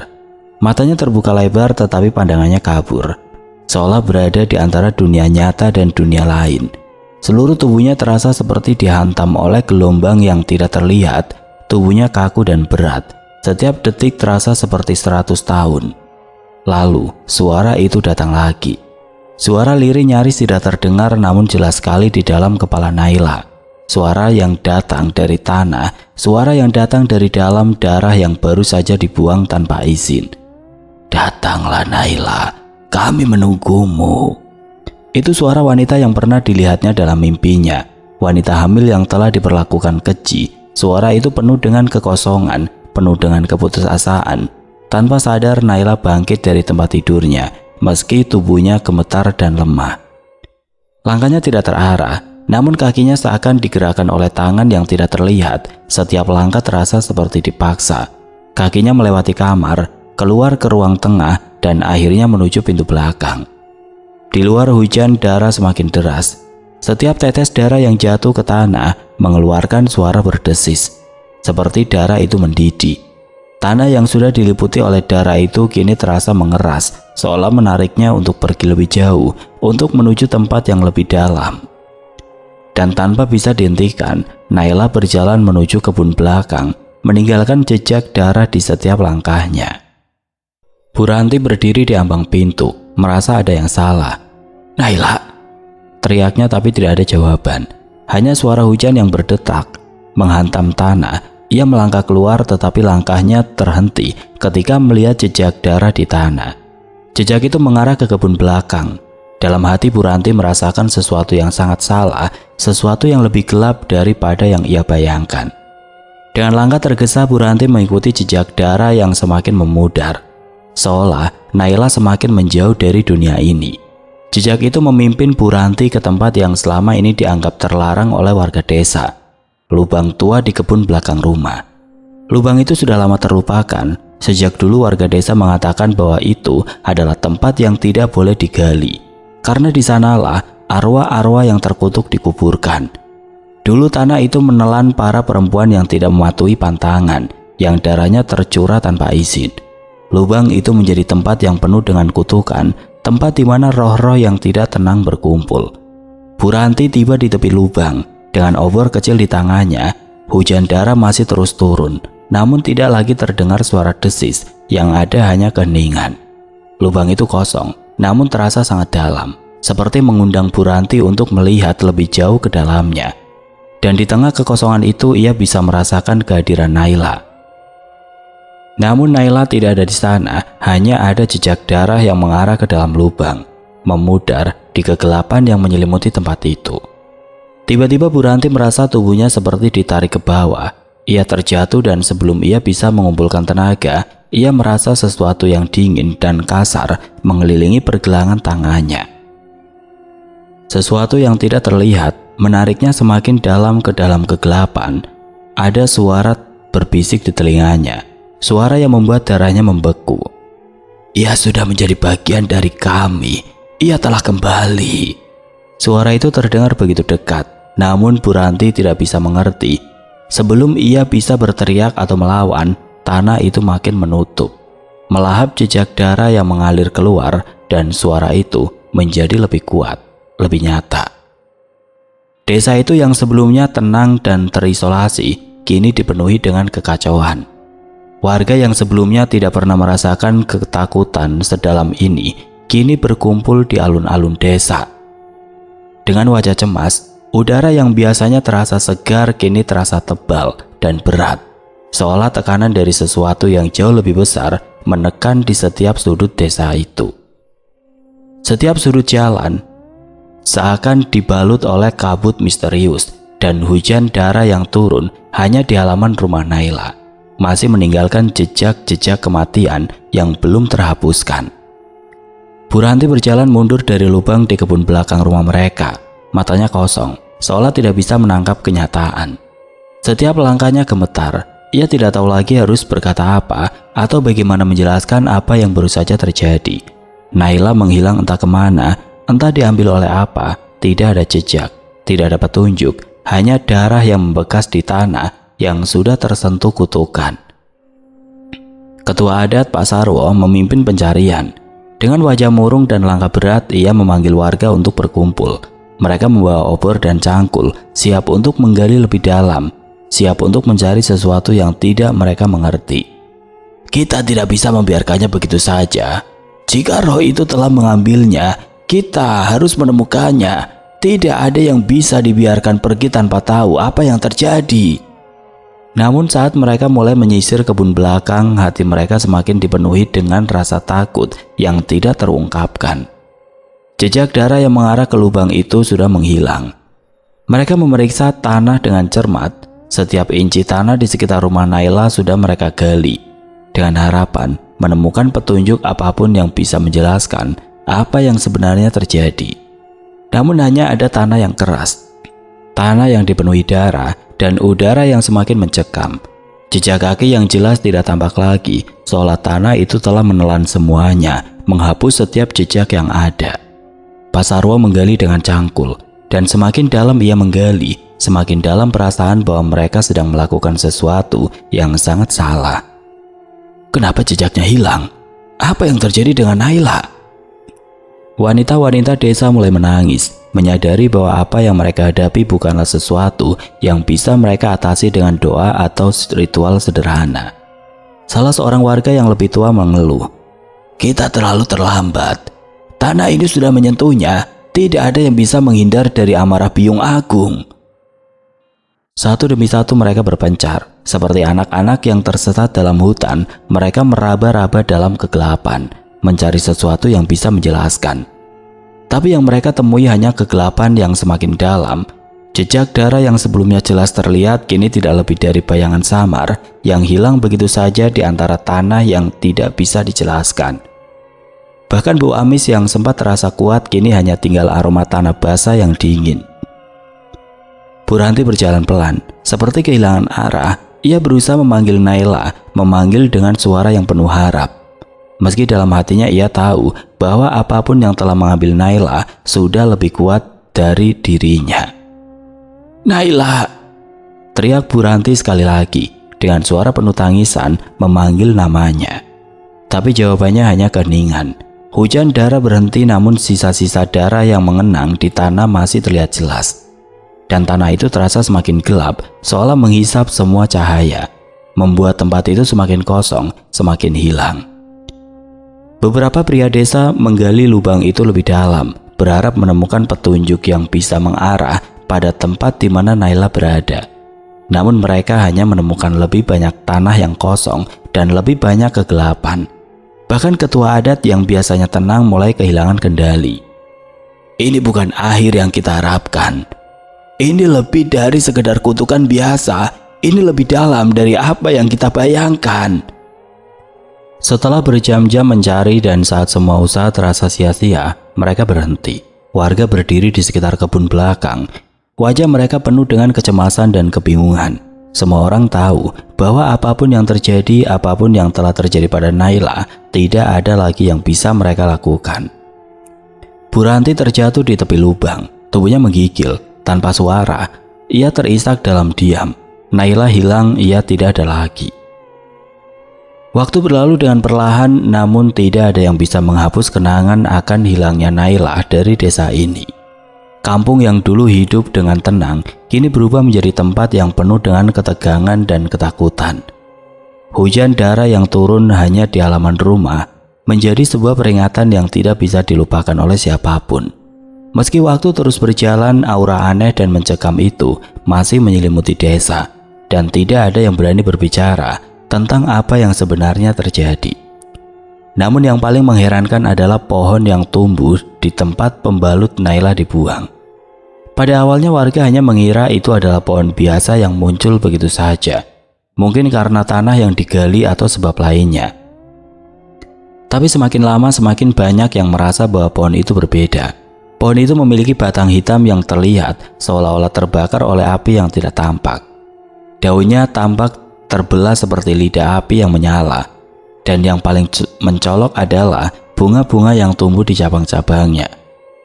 Matanya terbuka lebar tetapi pandangannya kabur, seolah berada di antara dunia nyata dan dunia lain. Seluruh tubuhnya terasa seperti dihantam oleh gelombang yang tidak terlihat. Tubuhnya kaku dan berat. Setiap detik terasa seperti 100 tahun. Lalu, suara itu datang lagi. Suara lirih nyaris tidak terdengar namun jelas sekali di dalam kepala Naila. Suara yang datang dari tanah, suara yang datang dari dalam darah yang baru saja dibuang tanpa izin. "Datanglah Naila, kami menunggumu." Itu suara wanita yang pernah dilihatnya dalam mimpinya. Wanita hamil yang telah diperlakukan keji. Suara itu penuh dengan kekosongan, penuh dengan keputusasaan. Tanpa sadar Naila bangkit dari tempat tidurnya, meski tubuhnya gemetar dan lemah. Langkahnya tidak terarah, namun kakinya seakan digerakkan oleh tangan yang tidak terlihat. Setiap langkah terasa seperti dipaksa. Kakinya melewati kamar, keluar ke ruang tengah, dan akhirnya menuju pintu belakang. Di luar hujan darah semakin deras. Setiap tetes darah yang jatuh ke tanah mengeluarkan suara berdesis, seperti darah itu mendidih. Tanah yang sudah diliputi oleh darah itu kini terasa mengeras, seolah menariknya untuk pergi lebih jauh, untuk menuju tempat yang lebih dalam. Dan tanpa bisa dihentikan, Naila berjalan menuju kebun belakang, meninggalkan jejak darah di setiap langkahnya. Bu Ranti berdiri di ambang pintu, merasa ada yang salah. "Naila!" teriaknya tapi tidak ada jawaban. Hanya suara hujan yang berdetak, menghantam tanah. Ia melangkah keluar tetapi langkahnya terhenti ketika melihat jejak darah di tanah. Jejak itu mengarah ke kebun belakang. Dalam hati Bu Ranti merasakan sesuatu yang sangat salah, sesuatu yang lebih gelap daripada yang ia bayangkan. Dengan langkah tergesa Bu Ranti mengikuti jejak darah yang semakin memudar. Seolah Naila semakin menjauh dari dunia ini. Jejak itu memimpin Bu Ranti ke tempat yang selama ini dianggap terlarang oleh warga desa. Lubang tua di kebun belakang rumah. Lubang itu sudah lama terlupakan. Sejak dulu warga desa mengatakan bahwa itu adalah tempat yang tidak boleh digali, karena di sanalah arwah-arwah yang terkutuk dikuburkan. Dulu tanah itu menelan para perempuan yang tidak mematuhi pantangan, yang darahnya tercurah tanpa izin. Lubang itu menjadi tempat yang penuh dengan kutukan, tempat di mana roh-roh yang tidak tenang berkumpul. Bu Ranti tiba di tepi lubang. Dengan obor kecil di tangannya, hujan darah masih terus turun, namun tidak lagi terdengar suara desis, yang ada hanya keheningan. Lubang itu kosong, namun terasa sangat dalam, seperti mengundang Bu Ranti untuk melihat lebih jauh ke dalamnya. Dan di tengah kekosongan itu ia bisa merasakan kehadiran Naila. Namun Naila tidak ada di sana, hanya ada jejak darah yang mengarah ke dalam lubang, memudar di kegelapan yang menyelimuti tempat itu. Tiba-tiba Bu Ranti merasa tubuhnya seperti ditarik ke bawah. Ia terjatuh dan sebelum ia bisa mengumpulkan tenaga, ia merasa sesuatu yang dingin dan kasar mengelilingi pergelangan tangannya. Sesuatu yang tidak terlihat menariknya semakin dalam ke dalam kegelapan. Ada suara berbisik di telinganya, suara yang membuat darahnya membeku. "Ia sudah menjadi bagian dari kami. Ia telah kembali." Suara itu terdengar begitu dekat, namun Bu Ranti tidak bisa mengerti. Sebelum ia bisa berteriak atau melawan, tanah itu makin menutup, melahap jejak darah yang mengalir keluar, dan suara itu menjadi lebih kuat, lebih nyata. Desa itu yang sebelumnya tenang dan terisolasi, kini dipenuhi dengan kekacauan. Warga yang sebelumnya tidak pernah merasakan ketakutan sedalam ini, kini berkumpul di alun-alun desa. Dengan wajah cemas, udara yang biasanya terasa segar kini terasa tebal dan berat, seolah tekanan dari sesuatu yang jauh lebih besar menekan di setiap sudut desa itu. Setiap sudut jalan seakan dibalut oleh kabut misterius, dan hujan darah yang turun hanya di halaman rumah Naila masih meninggalkan jejak-jejak kematian yang belum terhapuskan. Bu Ranti berjalan mundur dari lubang di kebun belakang rumah mereka, matanya kosong, seolah tidak bisa menangkap kenyataan. Setiap langkahnya gemetar, ia tidak tahu lagi harus berkata apa atau bagaimana menjelaskan apa yang baru saja terjadi. Naila menghilang entah kemana, entah diambil oleh apa, tidak ada jejak, tidak ada petunjuk, hanya darah yang membekas di tanah yang sudah tersentuh kutukan. Ketua adat Pak Sarwo memimpin pencarian. Dengan wajah murung dan langkah berat, ia memanggil warga untuk berkumpul. Mereka membawa obor dan cangkul, siap untuk menggali lebih dalam, siap untuk mencari sesuatu yang tidak mereka mengerti. "Kita tidak bisa membiarkannya begitu saja. Jika roh itu telah mengambilnya, kita harus menemukannya. Tidak ada yang bisa dibiarkan pergi tanpa tahu apa yang terjadi." Namun saat mereka mulai menyisir kebun belakang, hati mereka semakin dipenuhi dengan rasa takut yang tidak terungkapkan. Jejak darah yang mengarah ke lubang itu sudah menghilang. Mereka memeriksa tanah dengan cermat. Setiap inci tanah di sekitar rumah Naila sudah mereka gali, dengan harapan menemukan petunjuk apapun yang bisa menjelaskan apa yang sebenarnya terjadi. Namun hanya ada tanah yang keras, tanah yang dipenuhi darah, dan udara yang semakin mencekam. Jejak kaki yang jelas tidak tampak lagi, seolah tanah itu telah menelan semuanya, menghapus setiap jejak yang ada. Pak Sarwo menggali dengan cangkul, dan semakin dalam ia menggali, semakin dalam perasaan bahwa mereka sedang melakukan sesuatu yang sangat salah. Kenapa jejaknya hilang? Apa yang terjadi dengan Naila? Wanita-wanita desa mulai menangis, menyadari bahwa apa yang mereka hadapi bukanlah sesuatu yang bisa mereka atasi dengan doa atau ritual sederhana. Salah seorang warga yang lebih tua mengeluh, "Kita terlalu terlambat. Tanah ini sudah menyentuhnya. Tidak ada yang bisa menghindar dari amarah Biyung Agung." Satu demi satu mereka berpencar, seperti anak-anak yang tersesat dalam hutan. Mereka meraba-raba dalam kegelapan, mencari sesuatu yang bisa menjelaskan. Tapi yang mereka temui hanya kegelapan yang semakin dalam. Jejak darah yang sebelumnya jelas terlihat kini tidak lebih dari bayangan samar yang hilang begitu saja di antara tanah yang tidak bisa dijelaskan. Bahkan bau amis yang sempat terasa kuat kini hanya tinggal aroma tanah basah yang dingin. Bu Ranti berjalan pelan, seperti kehilangan arah. Ia berusaha memanggil Naila, memanggil dengan suara yang penuh harap. Meski dalam hatinya ia tahu bahwa apapun yang telah mengambil Naila sudah lebih kuat dari dirinya. "Naila!" teriak Bu Ranti sekali lagi dengan suara penuh tangisan memanggil namanya. Tapi jawabannya hanya keheningan. Hujan darah berhenti, namun sisa-sisa darah yang mengenang di tanah masih terlihat jelas. Dan tanah itu terasa semakin gelap, seolah menghisap semua cahaya, membuat tempat itu semakin kosong, semakin hilang. Beberapa pria desa menggali lubang itu lebih dalam, berharap menemukan petunjuk yang bisa mengarah pada tempat di mana Naila berada. Namun mereka hanya menemukan lebih banyak tanah yang kosong dan lebih banyak kegelapan. Bahkan ketua adat yang biasanya tenang mulai kehilangan kendali. "Ini bukan akhir yang kita harapkan. Ini lebih dari sekedar kutukan biasa. Ini lebih dalam dari apa yang kita bayangkan." Setelah berjam-jam mencari dan saat semua usaha terasa sia-sia, mereka berhenti. Warga berdiri di sekitar kebun belakang. Wajah mereka penuh dengan kecemasan dan kebingungan. Semua orang tahu bahwa apapun yang terjadi, apapun yang telah terjadi pada Naila, tidak ada lagi yang bisa mereka lakukan. Bu Ranti terjatuh di tepi lubang, tubuhnya menggigil, tanpa suara. Ia terisak dalam diam. Naila hilang, ia tidak ada lagi. Waktu berlalu dengan perlahan, namun tidak ada yang bisa menghapus kenangan akan hilangnya Naila dari desa ini. Kampung yang dulu hidup dengan tenang, kini berubah menjadi tempat yang penuh dengan ketegangan dan ketakutan. Hujan darah yang turun hanya di halaman rumah menjadi sebuah peringatan yang tidak bisa dilupakan oleh siapapun. Meski waktu terus berjalan, aura aneh dan mencekam itu masih menyelimuti desa, dan tidak ada yang berani berbicara tentang apa yang sebenarnya terjadi. Namun yang paling mengherankan adalah pohon yang tumbuh di tempat pembalut Naila dibuang. Pada awalnya warga hanya mengira itu adalah pohon biasa yang muncul begitu saja, mungkin karena tanah yang digali atau sebab lainnya. Tapi semakin lama semakin banyak yang merasa bahwa pohon itu berbeda. Pohon itu memiliki batang hitam yang terlihat seolah-olah terbakar oleh api yang tidak tampak. Daunnya tampak terbelah seperti lidah api yang menyala. Dan yang paling mencolok adalah bunga-bunga yang tumbuh di cabang-cabangnya.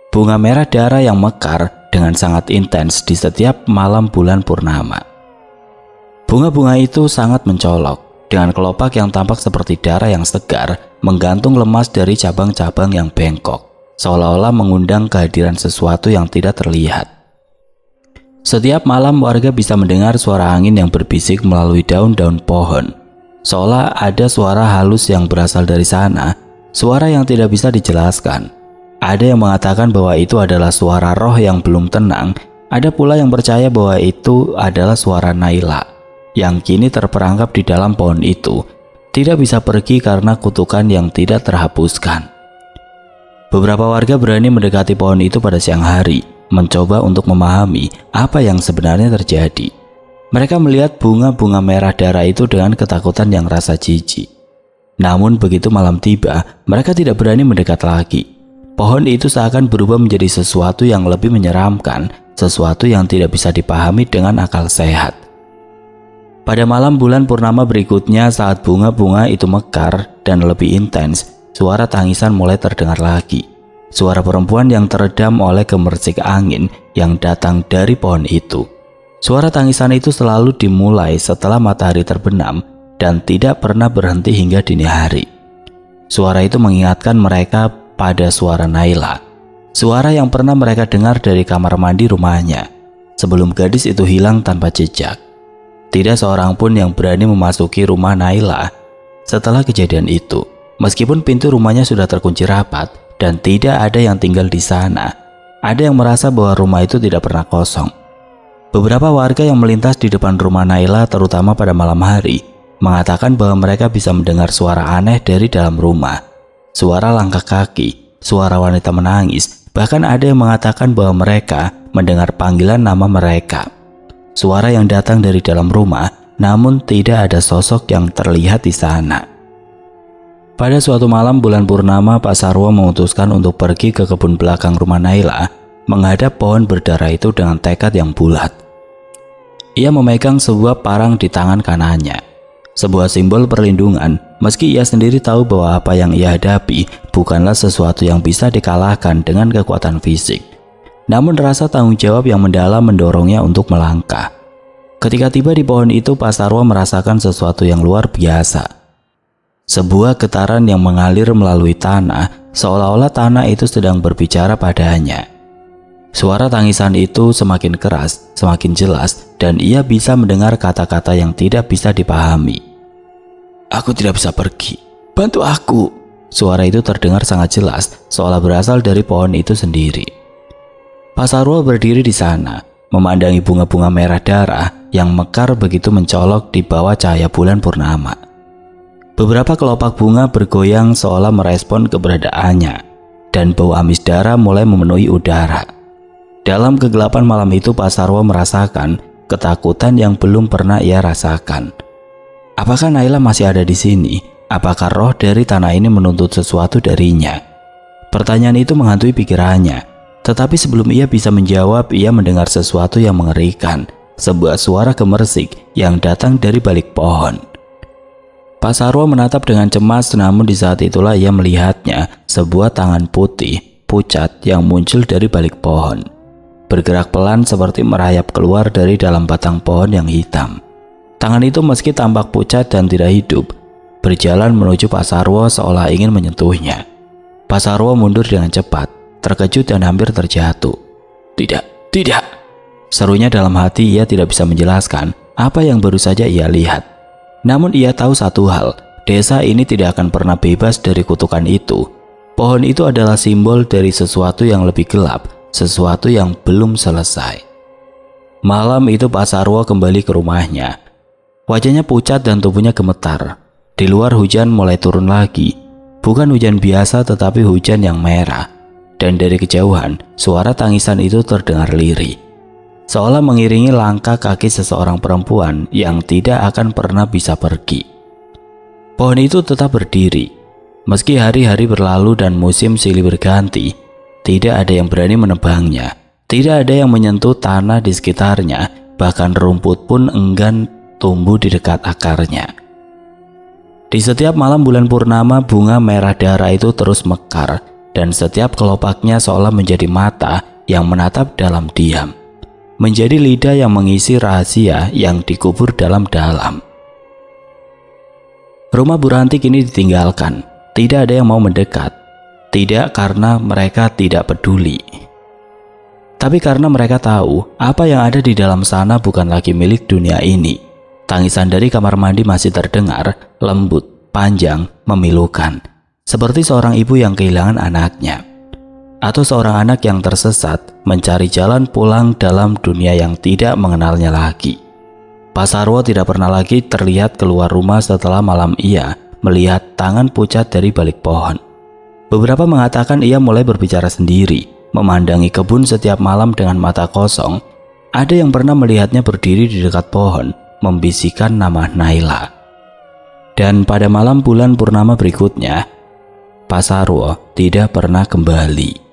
Bunga merah darah yang mekar dengan sangat intens di setiap malam bulan purnama. Bunga-bunga itu sangat mencolok, dengan kelopak yang tampak seperti darah yang segar menggantung lemas dari cabang-cabang yang bengkok, seolah-olah mengundang kehadiran sesuatu yang tidak terlihat. Setiap malam warga bisa mendengar suara angin yang berbisik melalui daun-daun pohon. Seolah ada suara halus yang berasal dari sana, suara yang tidak bisa dijelaskan. Ada yang mengatakan bahwa itu adalah suara roh yang belum tenang, ada pula yang percaya bahwa itu adalah suara Naila, yang kini terperangkap di dalam pohon itu, tidak bisa pergi karena kutukan yang tidak terhapuskan. Beberapa warga berani mendekati pohon itu pada siang hari, mencoba untuk memahami apa yang sebenarnya terjadi. Mereka melihat bunga-bunga merah darah itu dengan ketakutan yang rasa jijik. Namun begitu malam tiba, mereka tidak berani mendekat lagi. Pohon itu seakan berubah menjadi sesuatu yang lebih menyeramkan, sesuatu yang tidak bisa dipahami dengan akal sehat. Pada malam bulan purnama berikutnya, saat bunga-bunga itu mekar dan lebih intens, suara tangisan mulai terdengar lagi. Suara perempuan yang teredam oleh gemercik angin yang datang dari pohon itu. Suara tangisan itu selalu dimulai setelah matahari terbenam dan tidak pernah berhenti hingga dini hari. Suara itu mengingatkan mereka pada suara Naila, suara yang pernah mereka dengar dari kamar mandi rumahnya sebelum gadis itu hilang tanpa jejak. Tidak seorang pun yang berani memasuki rumah Naila setelah kejadian itu, meskipun pintu rumahnya sudah terkunci rapat dan tidak ada yang tinggal di sana. Ada yang merasa bahwa rumah itu tidak pernah kosong. Beberapa warga yang melintas di depan rumah Naila, terutama pada malam hari, mengatakan bahwa mereka bisa mendengar suara aneh dari dalam rumah. Suara langkah kaki, suara wanita menangis, bahkan ada yang mengatakan bahwa mereka mendengar panggilan nama mereka. Suara yang datang dari dalam rumah, namun tidak ada sosok yang terlihat di sana. Pada suatu malam bulan purnama, Pak Sarwo memutuskan untuk pergi ke kebun belakang rumah Naila, menghadap pohon berdarah itu dengan tekad yang bulat. Ia memegang sebuah parang di tangan kanannya, sebuah simbol perlindungan, meski ia sendiri tahu bahwa apa yang ia hadapi bukanlah sesuatu yang bisa dikalahkan dengan kekuatan fisik. Namun rasa tanggung jawab yang mendalam mendorongnya untuk melangkah. Ketika tiba di pohon itu, Pak Sarwo merasakan sesuatu yang luar biasa. Sebuah getaran yang mengalir melalui tanah, seolah-olah tanah itu sedang berbicara padanya. Suara tangisan itu semakin keras, semakin jelas, dan ia bisa mendengar kata-kata yang tidak bisa dipahami. "Aku tidak bisa pergi, bantu aku." Suara itu terdengar sangat jelas, seolah berasal dari pohon itu sendiri. Pak Sarwo berdiri di sana, memandangi bunga-bunga merah darah yang mekar begitu mencolok di bawah cahaya bulan purnama. Beberapa kelopak bunga bergoyang seolah merespon keberadaannya, dan bau amis darah mulai memenuhi udara. Dalam kegelapan malam itu, Pak Sarwo merasakan ketakutan yang belum pernah ia rasakan. Apakah Naila masih ada di sini? Apakah roh dari tanah ini menuntut sesuatu darinya? Pertanyaan itu menghantui pikirannya. Tetapi sebelum ia bisa menjawab, ia mendengar sesuatu yang mengerikan, sebuah suara gemersik yang datang dari balik pohon. Pak Sarwo menatap dengan cemas, namun di saat itulah ia melihatnya sebuah tangan putih pucat yang muncul dari balik pohon, bergerak pelan seperti merayap keluar dari dalam batang pohon yang hitam. Tangan itu meski tampak pucat dan tidak hidup, berjalan menuju Pak Sarwo seolah ingin menyentuhnya. Pak Sarwo mundur dengan cepat, terkejut dan hampir terjatuh. Tidak, tidak, serunya dalam hati. Ia tidak bisa menjelaskan apa yang baru saja ia lihat. Namun ia tahu satu hal, desa ini tidak akan pernah bebas dari kutukan itu. Pohon itu adalah simbol dari sesuatu yang lebih gelap, sesuatu yang belum selesai. Malam itu Pak Sarwo kembali ke rumahnya. Wajahnya pucat dan tubuhnya gemetar. Di luar hujan mulai turun lagi. Bukan hujan biasa tetapi hujan yang merah. Dan dari kejauhan, suara tangisan itu terdengar lirih, seolah mengiringi langkah kaki seseorang perempuan yang tidak akan pernah bisa pergi. Pohon itu tetap berdiri. Meski hari-hari berlalu dan musim silih berganti, tidak ada yang berani menebangnya. Tidak ada yang menyentuh tanah di sekitarnya, bahkan rumput pun enggan tumbuh di dekat akarnya. Di setiap malam bulan purnama, bunga merah darah itu terus mekar, dan setiap kelopaknya seolah menjadi mata yang menatap dalam diam, menjadi lidah yang mengisi rahasia yang dikubur dalam-dalam. Rumah Bu Ranti kini ditinggalkan. Tidak ada yang mau mendekat. Tidak karena mereka tidak peduli, tapi karena mereka tahu apa yang ada di dalam sana bukan lagi milik dunia ini. Tangisan dari kamar mandi masih terdengar, lembut, panjang, memilukan, seperti seorang ibu yang kehilangan anaknya, atau seorang anak yang tersesat mencari jalan pulang dalam dunia yang tidak mengenalnya lagi. Pak Sarwo tidak pernah lagi terlihat keluar rumah setelah malam ia melihat tangan pucat dari balik pohon. Beberapa mengatakan ia mulai berbicara sendiri, memandangi kebun setiap malam dengan mata kosong. Ada yang pernah melihatnya berdiri di dekat pohon, membisikkan nama Naila. Dan pada malam bulan purnama berikutnya, Pak Sarwo tidak pernah kembali.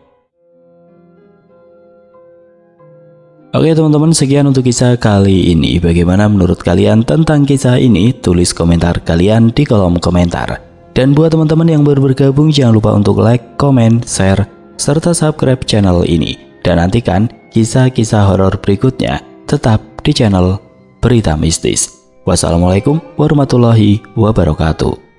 Oke teman-teman, sekian untuk kisah kali ini. Bagaimana menurut kalian tentang kisah ini? Tulis komentar kalian di kolom komentar. Dan buat teman-teman yang baru bergabung, jangan lupa untuk like, komen, share, serta subscribe channel ini. Dan nantikan kisah-kisah horor berikutnya tetap di channel Berita Mistis. Wassalamualaikum warahmatullahi wabarakatuh.